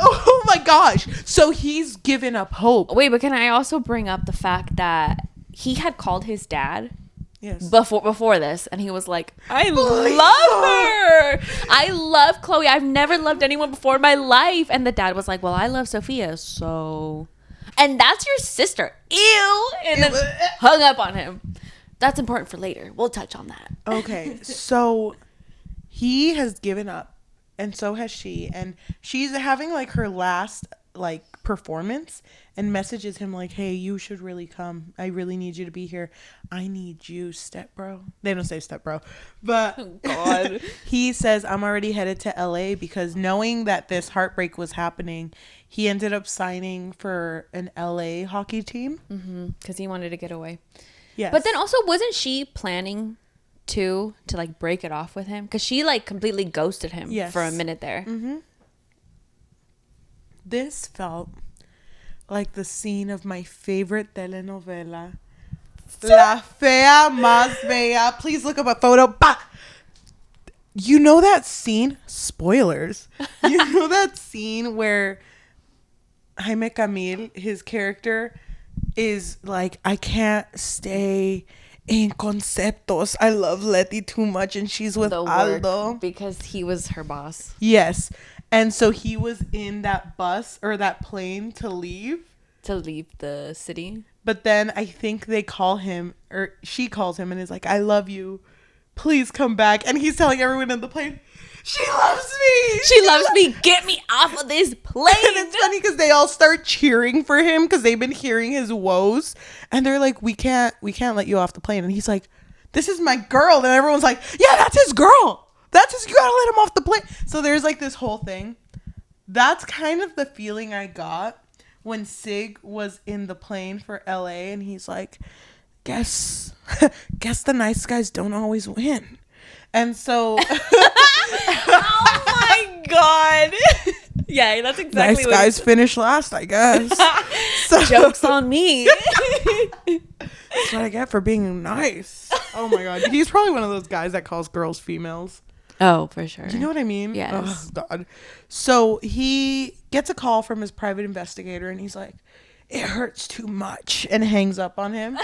Oh my gosh. So he's given up hope. Wait, but can I also bring up the fact that he had called his dad? Yes. Before this, and he was like, I love her. I love Chloe. I've never loved anyone before in my life. And the dad was like, well, I love Sophia, so. And that's your sister. Ew. And then hung up on him. That's important for later. We'll touch on that. Okay. So he has given up, and so has she. And she's having like her last like performance and messages him like, hey, you should really come. I really need you to be here. I need you, step bro. They don't say step bro, but oh God. He says, I'm already headed to LA because knowing that this heartbreak was happening, he ended up signing for an LA hockey team because he wanted to get away. Yes. But then also, wasn't she planning to like break it off with him? Because she like completely ghosted him for a minute there. Mm-hmm. This felt like the scene of my favorite telenovela, La Fea Más Bella. Please look up a photo. Bah! You know that scene? Spoilers. You know that scene where Jaime Camil, his character, is like, I can't stay in conceptos. I love Letty too much, and she's with Aldo. Because he was her boss. Yes. And so he was in that bus or that plane to leave. To leave the city. But then I think they call him, or she calls him and is like, I love you. Please come back. And he's telling everyone in the plane, She loves me. She loves me. Get me off of this plane. And it's funny because they all start cheering for him because they've been hearing his woes, and they're like, we can't let you off the plane. And he's like, this is my girl. And everyone's like, yeah, that's his girl. You gotta let him off the plane. So there's like this whole thing. That's kind of the feeling I got when Sig was in the plane for LA, and he's like, guess the nice guys don't always win. And so Oh my god. Yeah, that's exactly nice guys finish last, I guess. So, joke's on me. that's what I get for being nice. Oh my god. He's probably one of those guys that calls girls females. Oh, for sure. Do you know what I mean? Yes. Oh, God. So he gets a call from his private investigator, and he's like, it hurts too much, and hangs up on him.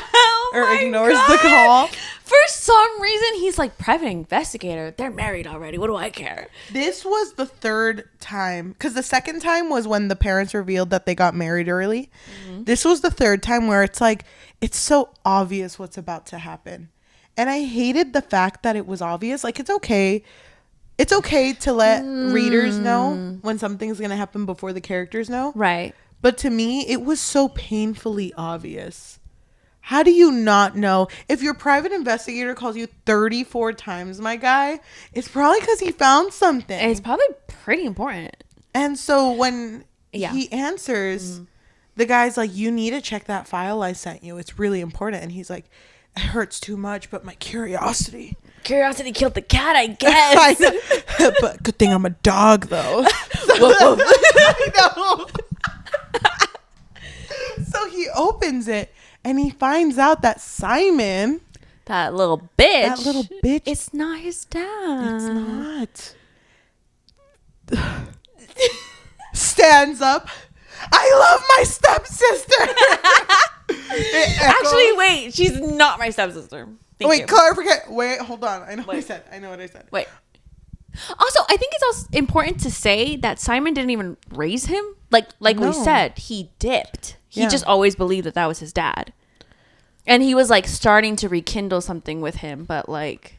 Or ignores the call. For some reason, he's like, private investigator. They're married already. What do I care? This was the third time, because the second time was when the parents revealed that they got married early. Mm-hmm. This was the third time where it's like, it's so obvious what's about to happen. And I hated the fact that it was obvious. Like, it's okay. It's okay to let readers know when something's going to happen before the characters know. Right. But to me, it was so painfully obvious. How do you not know? If your private investigator calls you 34 times, my guy, it's probably because he found something. It's probably pretty important. And so when he answers, the guy's like, you need to check that file I sent you. It's really important. And he's like, it hurts too much, but my curiosity. Curiosity killed the cat, I guess. But good thing I'm a dog, though. I know. So he opens it, and he finds out that Simon, that little bitch, it's not his dad. It's not. Stands up. I love my stepsister. Actually, wait, she's not my stepsister. Clarification. Wait, hold on. I know what I said. Wait. Also, I think it's also important to say that Simon didn't even raise him. Like we said, he dipped. He just always believed that was his dad. And he was like starting to rekindle something with him, but like,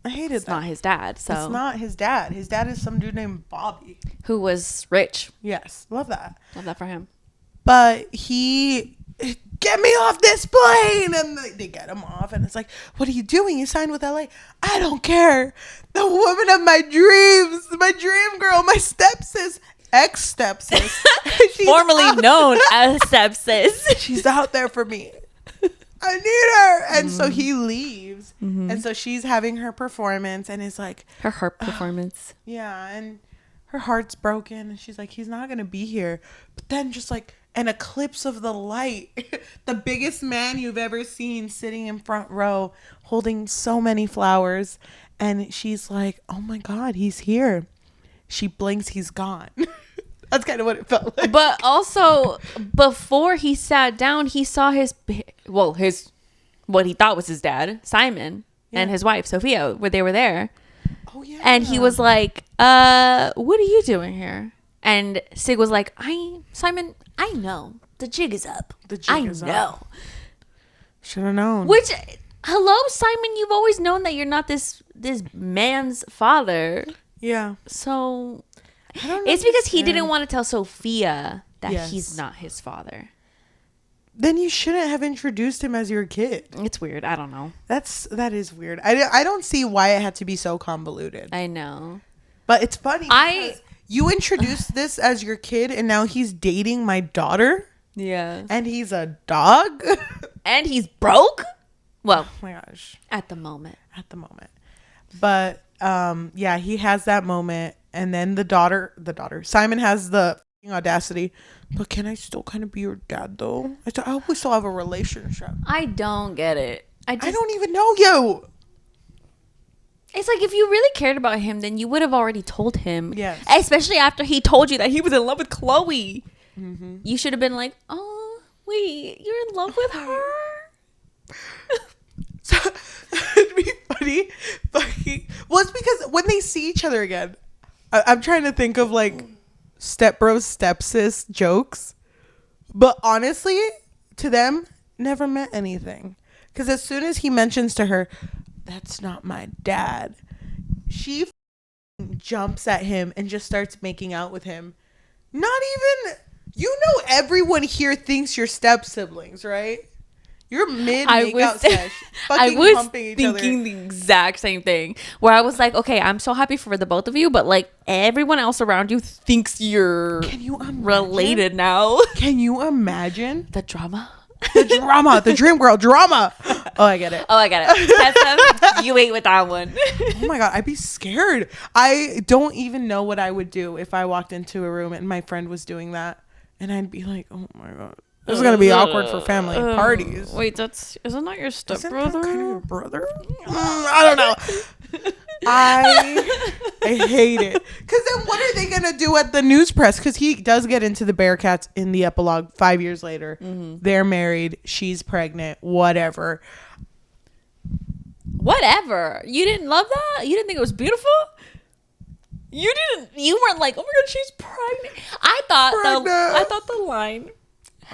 I hated it's that. not his dad. So it's not his dad. His dad is some dude named Bobby, who was rich. Yes, love that. Love that for him. But he, get me off this plane, and they get him off, and it's like, what are you doing? You signed with LA. I don't care. The woman of my dreams, my dream girl, my stepsis, ex-stepsis, formerly known as stepsis. She's out there for me. I need her. And so he leaves. Mm-hmm. And so she's having her performance, and it's like her harp performance. Yeah, and her heart's broken, and she's like, he's not gonna be here. But then just like an eclipse of the light, the biggest man you've ever seen sitting in front row holding so many flowers, and she's like, oh my god, he's here. She blinks, he's gone. That's kind of what it felt like. But also, before he sat down, he saw his what he thought was his dad, Simon, and his wife, Sophia, where they were there. Oh, yeah. And he was like, what are you doing here? And Sig was like, Simon, I know. The jig is up. I know. Should have known. Which, hello, Simon, you've always known that you're not this man's father. Yeah. So it's because he didn't want to tell Sophia that he's not his father. Then you shouldn't have introduced him as your kid. It's weird. I don't know. That is weird. I don't see why it had to be so convoluted. I know. But it's funny because you introduced this as your kid, and now he's dating my daughter. Yeah. And he's a dog. And he's broke? Well, oh my gosh. At the moment. But he has that moment, and then the daughter, Simon has the audacity. But can I still kind of be your dad, though? I hope we still have a relationship. I don't get it. I don't even know you. It's like, if you really cared about him, then you would have already told him. Yes. Especially after he told you that he was in love with Chloe. Mm-hmm. You should have been like, oh, wait, you're in love with her? So, it'd be funny. Well, it's because when they see each other again, I'm trying to think of like step bro, step sis jokes. But honestly, to them, never meant anything. Because as soon as he mentions to her, that's not my dad, she jumps at him and just starts making out with him. Not even, everyone here thinks you're step siblings, right? You're mid makeout sesh, fucking humping each other. Thinking the exact same thing. Where I was like, okay, I'm so happy for the both of you, but like everyone else around you thinks you're related now. Can you imagine the drama? The dream girl drama. Oh, I get it. Tessa, you ate with that one. Oh my God, I'd be scared. I don't even know what I would do if I walked into a room and my friend was doing that, and I'd be like, oh my God. This is gonna be awkward for family parties. Wait, isn't that your stepbrother? Isn't that kind of your brother? I don't know. I hate it. Because then what are they gonna do at the news press? Because he does get into the Bearcats in the epilogue 5 years later. Mm-hmm. They're married. She's pregnant. Whatever. You didn't love that? You didn't think it was beautiful? You weren't like, oh my God, she's pregnant. I thought the line.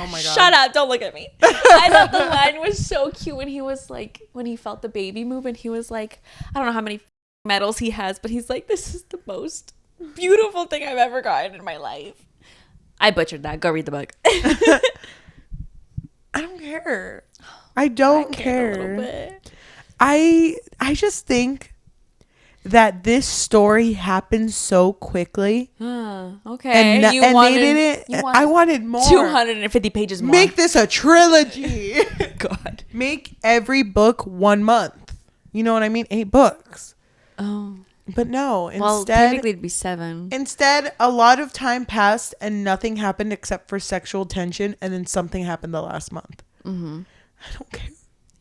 Oh my God. Shut up. Don't look at me. I thought the line was so cute when he was like, when he felt the baby move and he was like, I don't know how many medals he has, but he's like, this is the most beautiful thing I've ever gotten in my life. I butchered that. Go read the book. I don't care. I don't care. A little bit. I just think that this story happened so quickly. Okay. I wanted more. 250 pages more. Make this a trilogy. God. Make every book 1 month. You know what I mean? 8 books. Oh. But no, well, technically it'd be 7. Instead, a lot of time passed and nothing happened except for sexual tension, and then something happened the last month. Mm-hmm. I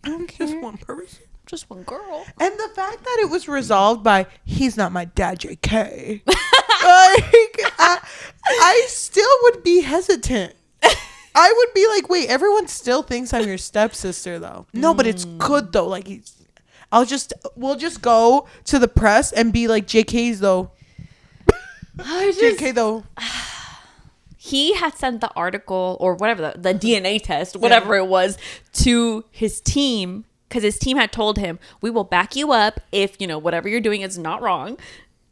don't care. Just one person. Just one girl. And the fact that it was resolved by, he's not my dad, JK. I still would be hesitant. I would be like, wait, everyone still thinks I'm your stepsister, though. No, but it's good, though. Like, we'll just go to the press and be like, JK's, though. JK, though. He had sent the article or whatever, the DNA test, whatever it was, to his team. Because his team had told him, we will back you up if, whatever you're doing is not wrong.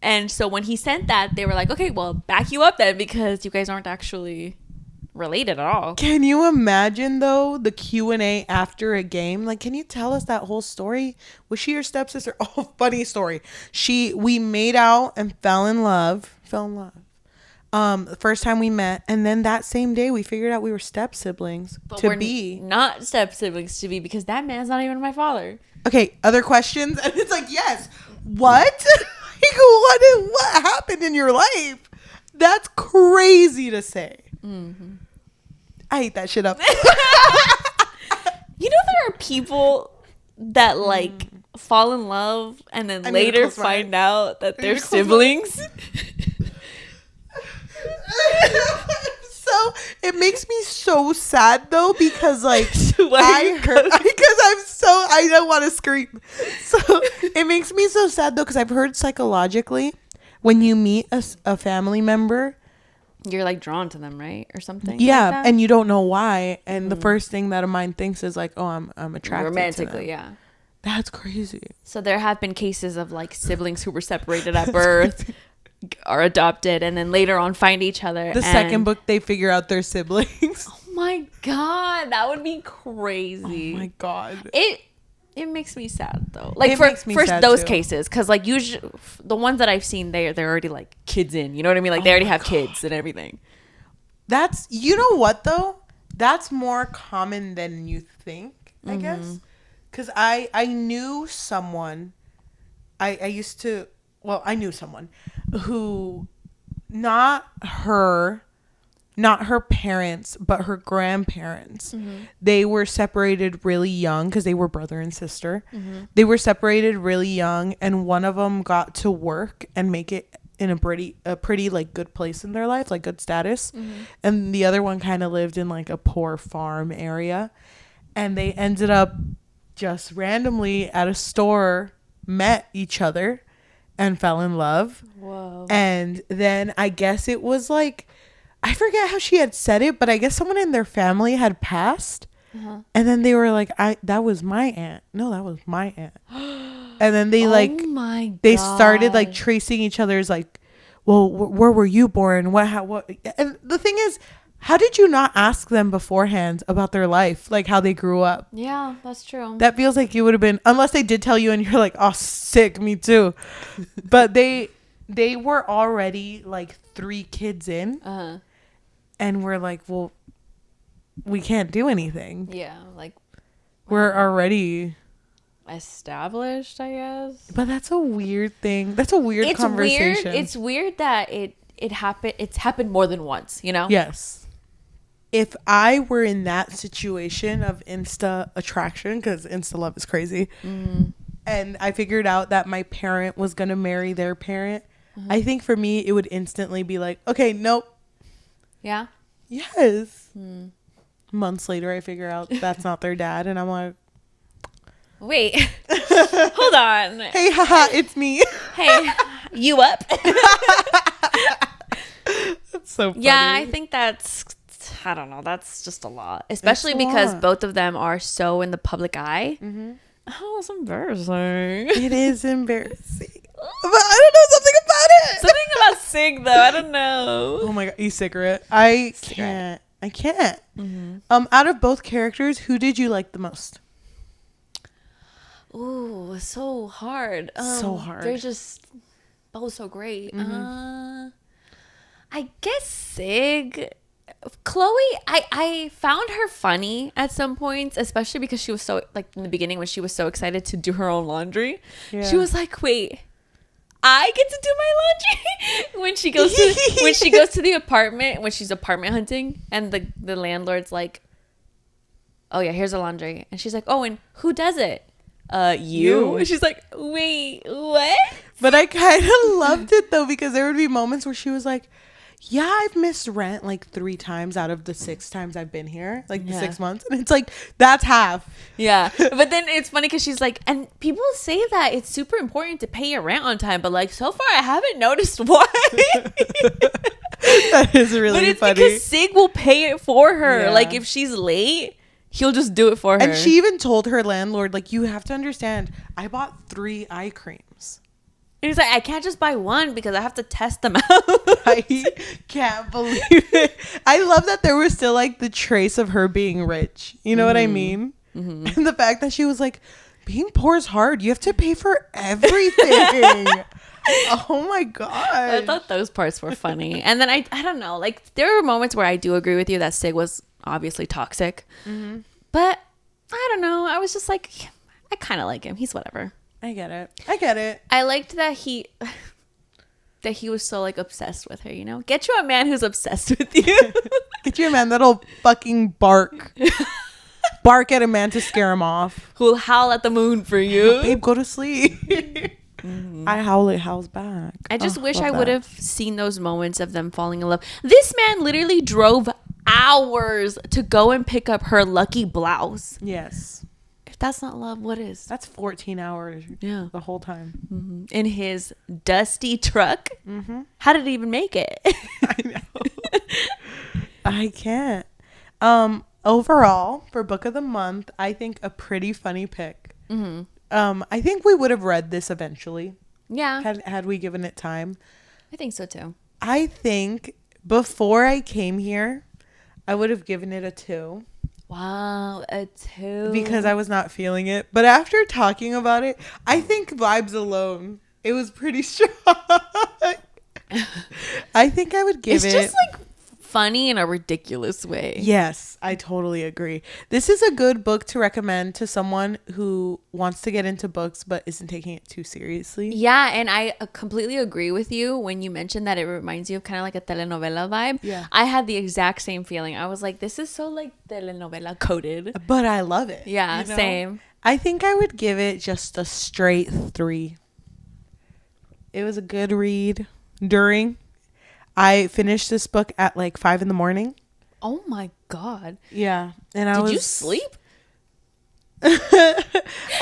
And so when he sent that, they were like, okay, well, back you up then because you guys aren't actually related at all. Can you imagine, though, the Q&A after a game? Like, can you tell us that whole story? Was she your stepsister? Oh, funny story. We made out and fell in love. The first time we met, and then that same day we figured out we were step siblings not step siblings to be because that man's not even my father. Okay, other questions? And it's like, yes. What? What happened in your life? That's crazy to say. Mm-hmm. I ate that shit up. There are people that like fall in love and then later find out that they're siblings. So it makes me so sad though because like I don't want to scream. So it makes me so sad though because I've heard psychologically when you meet a family member, you're like drawn to them, right, or something. Yeah, like and you don't know why, and the first thing that a mind thinks is like, oh, I'm attracted romantically, to them. yeah. That's crazy. So there have been cases of like siblings who were separated at birth. Are adopted and then later on find each other. The second book they figure out they're siblings. Oh my God, that would be crazy. Oh my God. It makes me sad though. Like for those cases, because like usually the ones that I've seen, they're already like kids in. You know what I mean? Like they already have kids and everything. That's what though. That's more common than you think. I guess because I knew someone. I knew someone who not her parents but her grandparents, they were separated really young because they were brother and sister. They were separated really young and one of them got to work and make it in a pretty like good place in their life, like good status, and the other one kind of lived in like a poor farm area, and they ended up just randomly at a store met each other and fell in love. Whoa. And then I guess it was like, I forget how she had said it, but I guess someone in their family had passed. And then they were like, that was my aunt. No, that was my aunt. And then they Oh my god. they started like tracing each other's like, well, where were you born? What? And the thing is, how did you not ask them beforehand about their life, like how they grew up? Yeah, that's true. That feels like you would have been, unless they did tell you and you're like, oh, sick, me too. But they were already like 3 kids in, and we're like, well, we can't do anything. Yeah, like We're already established, I guess. But that's a weird thing. That's a weird conversation. It's weird that it happened. It's happened more than once, you know? Yes. If I were in that situation of Insta attraction, because Insta love is crazy, and I figured out that my parent was going to marry their parent, I think for me, it would instantly be like, okay, nope. Yeah? Yes. Months later, I figure out that's not their dad, and I'm like, wait. Hold on. hey, haha, it's me. Hey, you up? That's so funny. Yeah, I think that's, I don't know, that's just a lot. Especially because both of them are so in the public eye. Oh, it's embarrassing. It is embarrassing. But I don't know something about it. Something about Sig, though. I don't know. Oh my god, e-cigarette. I can't. Out of both characters, who did you like the most? Ooh, so hard. So hard. They're just both so great. I guess Sig. Chloe, I found her funny at some points, especially because she was so, like, in the beginning when she was so excited to do her own laundry. Yeah. She was like, wait, I get to do my laundry? when she goes to the apartment, when she's apartment hunting, and the landlord's like, oh yeah, here's the laundry. And she's like, oh, and who does it? You. And she's like, wait, what? But I kind of loved it though, because there would be moments where she was like, yeah, I've missed rent like 3 times out of the 6 times I've been here, like the 6 months. And it's like, that's half. Yeah. But then it's funny because she's like, and people say that it's super important to pay your rent on time, but like so far I haven't noticed why. That is really funny. But it's because Sig will pay it for her. Yeah. Like if she's late, he'll just do it for her. And she even told her landlord, like, you have to understand, I bought 3 eye creams. And he's like, I can't just buy one because I have to test them out. I can't believe it. I love that there was still like the trace of her being rich. You know what I mean? And the fact that she was like, being poor is hard. You have to pay for everything. Oh my God. I thought those parts were funny. And then I don't know. Like there were moments where I do agree with you that Sig was obviously toxic. But I don't know. I was just like, I kind of like him. He's whatever. I get it. I liked that he was so like obsessed with her, you know? Get you a man who's obsessed with you. Get you a man that'll fucking bark at a man to scare him off. Who'll howl at the moon for you. Babe, go to sleep. I howl, it howls back. I just wish I would have seen those moments of them falling in love. This man literally drove hours to go and pick up her lucky blouse. Yes. If that's not love, what is? That's 14 hours. Yeah. The whole time. In his dusty truck. How did he even make it? I know. I can't. Overall, for book of the month, I think a pretty funny pick. I think we would have read this eventually. Yeah. Had we given it time. I think so too. I think before I came here, I would have given it a 2. Wow, a 2. Because I was not feeling it. But after talking about it, I think vibes alone, it was pretty strong. I think I would give it. It's just like funny in a ridiculous way. Yes, I totally agree. This is a good book to recommend to someone who wants to get into books but isn't taking it too seriously. Yeah, and I completely agree with you when you mentioned that it reminds you of kind of like a telenovela vibe. Yeah. I had the exact same feeling. I was like, this is so like telenovela coded. But I love it. Yeah, you know? Same. I think I would give it just a straight 3. It was a good read. I finished this book at like 5 a.m. Oh my God. Yeah. And Did you sleep?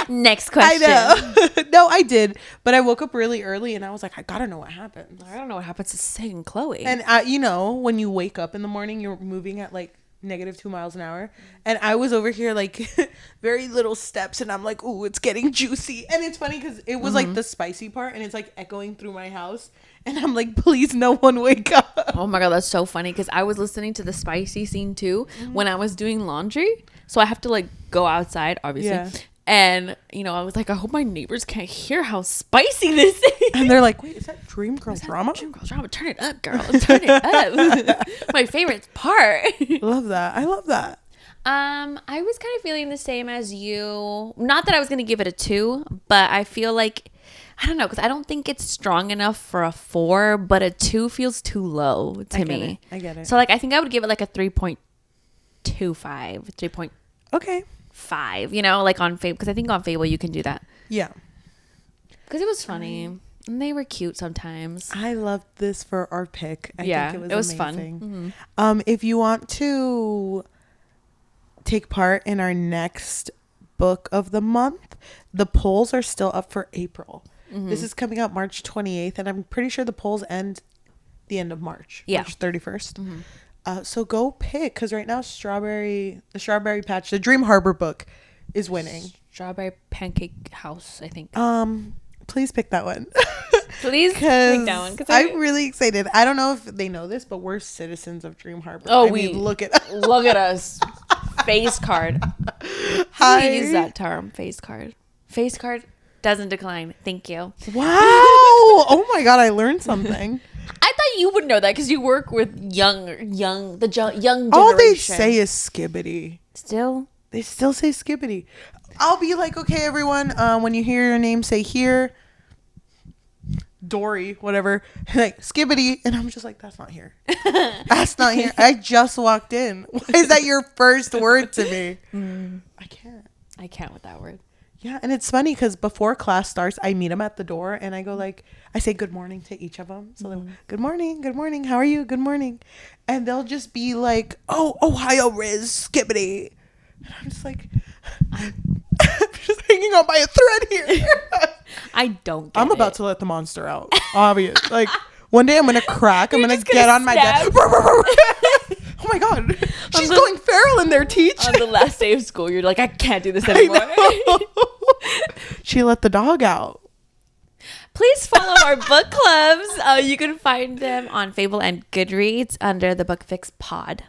Next question. I know. No, I did. But I woke up really early and I was like, I gotta know what happens. I don't know what happens to Sig and Chloe. And you know, when you wake up in the morning, you're moving at like -2 miles an hour, and I was over here like very little steps, and I'm like, ooh, it's getting juicy. And it's funny because it was like the spicy part, and it's like echoing through my house, and I'm like, please no one wake up. Oh my God, that's so funny because I was listening to the spicy scene too when I was doing laundry, so I have to like go outside obviously. Yeah. And, you know, I was like, I hope my neighbors can't hear how spicy this is. And they're like, wait, is that Dream Girl drama? Dream Girl drama. Turn it up, girl. Turn it up. My favorite part. Love that. I love that. I was kind of feeling the same as you. Not that I was going to give it a 2, but I feel like, I don't know, because I don't think it's strong enough for a 4, but a 2 feels too low to me. I get it. So, like, I think I would give it like a 3.25, 3.5. Okay. You know, like on Fable, because I think on Fable you can do that. Yeah. Because it was funny. And they were cute sometimes. I loved this for our pick. I think it was amazing. fun. Mm-hmm. If you want to take part in our next book of the month, the polls are still up for April. This is coming out March 28th, and I'm pretty sure the polls end the end of March. Yeah. March 31st. So go pick, because right now the Strawberry Patch, the Dream Harbor book, is winning. Strawberry Pancake House, I think. Please pick that one. Please pick that one. I'm really excited. I don't know if they know this, but we're citizens of Dream Harbor. Oh, I mean, look at us. Face card. Hi. We use that term, face card. Face card doesn't decline. Thank you. Wow. Oh my God, I learned something. I thought you would know that because you work with young generation. All they say is skibbity. Still? They still say skibbity. I'll be like, okay, everyone, when you hear your name, say here, Dory, whatever, like skibbity, and I'm just like, that's not here. That's not here. I just walked in. Why is that your first word to me? I can't with that word. Yeah, and it's funny because before class starts, I meet them at the door, and I go like, I say good morning to each of them. So they're, good morning, how are you? Good morning. And they'll just be like, oh, Ohio Riz, skibbity. And I'm just like, I'm just hanging on by a thread here. I don't get I'm about to let the monster out, obvious. Like, one day I'm going to crack. I'm going to get on my bed. Oh my God. She's going feral in there, teach. On the last day of school, you're like, I can't do this anymore. She let the dog out. Please follow our book clubs. You can find them on Fable and Goodreads under the Book Fix Pod.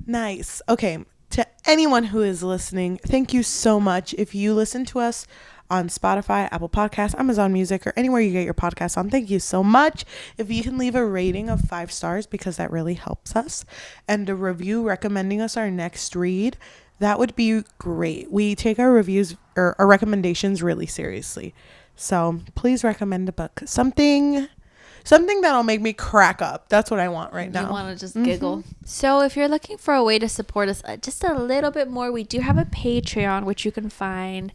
Nice. Okay. To anyone who is listening, thank you so much. If you listen to us on Spotify, Apple Podcasts, Amazon Music, or anywhere you get your podcasts on, thank you so much. If you can leave a rating of 5 stars, because that really helps us, and a review recommending us our next read, that would be great. We take our reviews or our recommendations really seriously. So please recommend a book. Something that'll make me crack up. That's what I want right now. You want to just giggle. So if you're looking for a way to support us just a little bit more, we do have a Patreon, which you can find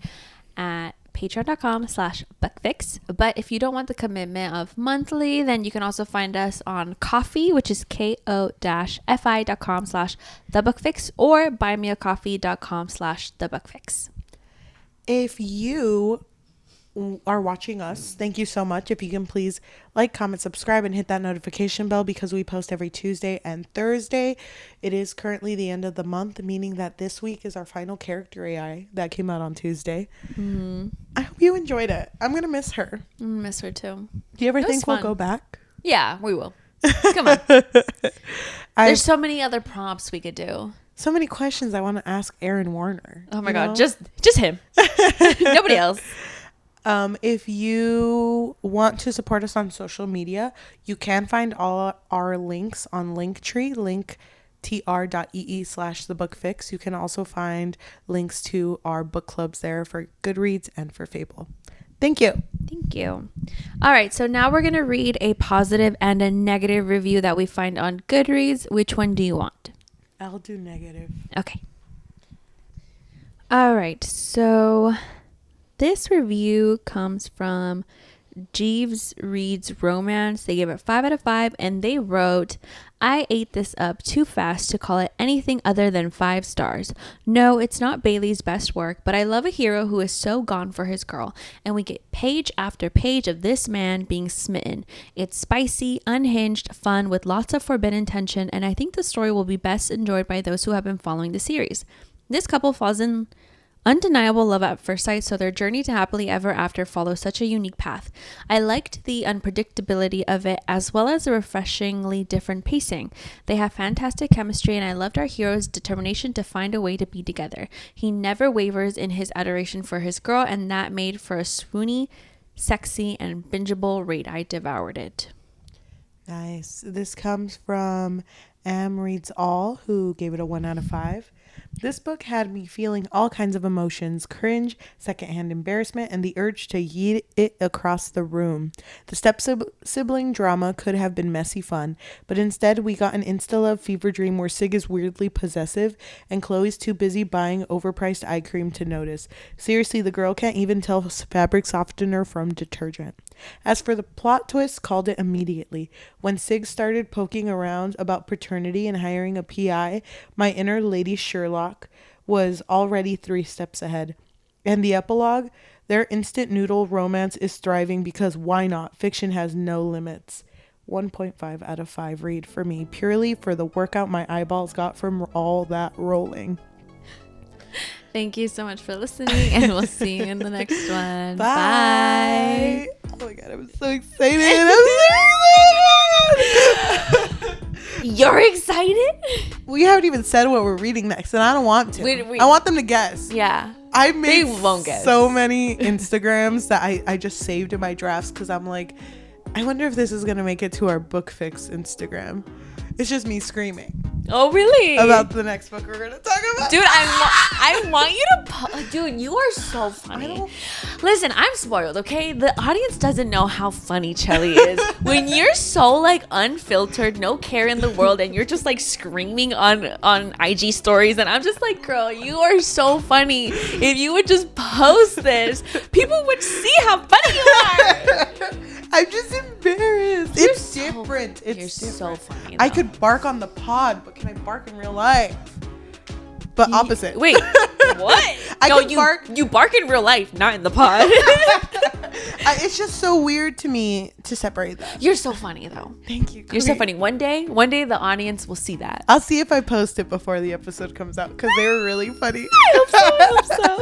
at patreon.com/bookfix. But if you don't want the commitment of monthly, then you can also find us on Ko-fi, which is ko-fi.com/thebookfix, or buymeacoffee.com/thebookfix. If you are watching us, thank you so much. If you can please like, comment, subscribe, and hit that notification bell, because we post every Tuesday and Thursday. It is currently the end of the month, meaning that this week is our final character AI that came out on Tuesday. I hope you enjoyed it. I'm gonna miss her. I miss her too. Do you ever think we'll go back? Yeah, we will. Come on. There's so many other prompts we could do. So many questions I want to ask Aaron Warner. Oh my God, just him. Nobody else. If you want to support us on social media, you can find all our links on Linktree, linktr.ee/thebookfix. You can also find links to our book clubs there for Goodreads and for Fable. Thank you. Thank you. All right, so now we're going to read a positive and a negative review that we find on Goodreads. Which one do you want? I'll do negative. Okay. All right, so this review comes from Jeeves Reads Romance. They gave it 5 out of 5, and they wrote, I ate this up too fast to call it anything other than 5 stars. No, it's not Bailey's best work, but I love a hero who is so gone for his girl, and we get page after page of this man being smitten. It's spicy, unhinged, fun, with lots of forbidden tension, and I think the story will be best enjoyed by those who have been following the series. This couple falls in undeniable love at first sight, so their journey to happily ever after follows such a unique path. I liked the unpredictability of it, as well as the refreshingly different pacing. They have fantastic chemistry, and I loved our hero's determination to find a way to be together. He never wavers in his adoration for his girl, and that made for a swoony, sexy, and bingeable read. I devoured it. Nice. This comes from Reads All, who gave it a 1 out of 5. This book had me feeling all kinds of emotions: cringe, secondhand embarrassment, and the urge to yeet it across the room. The step-sibling drama could have been messy fun, but instead we got an insta-love fever dream where Sig is weirdly possessive and Chloe's too busy buying overpriced eye cream to notice. Seriously, the girl can't even tell fabric softener from detergent. As for the plot twist, called it immediately. When Sig started poking around about paternity and hiring a PI, my inner Lady Sherlock was already 3 steps ahead. And the epilogue? Their instant noodle romance is thriving because why not? Fiction has no limits. 1.5 out of 5 read for me, purely for the workout my eyeballs got from all that rolling. Thank you so much for listening, and we'll see you in the next one. Bye. Oh my god, I'm so excited. You're excited? We haven't even said what we're reading next, and I don't want to. I want them to guess. Yeah. I made They won't guess. so many Instagrams that I just saved in my drafts because I'm like, I wonder if this is going to make it to our book fix Instagram. It's just me screaming. Oh, really? About the next book we're going to talk about. Dude, I want you to... Dude, you are so funny. Listen, I'm spoiled, okay? The audience doesn't know how funny Cheli is. When you're so, like, unfiltered, no care in the world, and you're just, like, screaming on IG stories, and I'm just like, girl, you are so funny. If you would just post this, people would see how funny you are. I'm just embarrassed. It's different. It's You're different. so funny. I could bark on the pod, but can I bark in real life? But opposite. Wait, what? You bark in real life, not in the pod. It's just so weird to me to separate that. You're so funny, though. Thank you. You're so funny. One day the audience will see that. I'll see if I post it before the episode comes out because they were really funny. I hope so.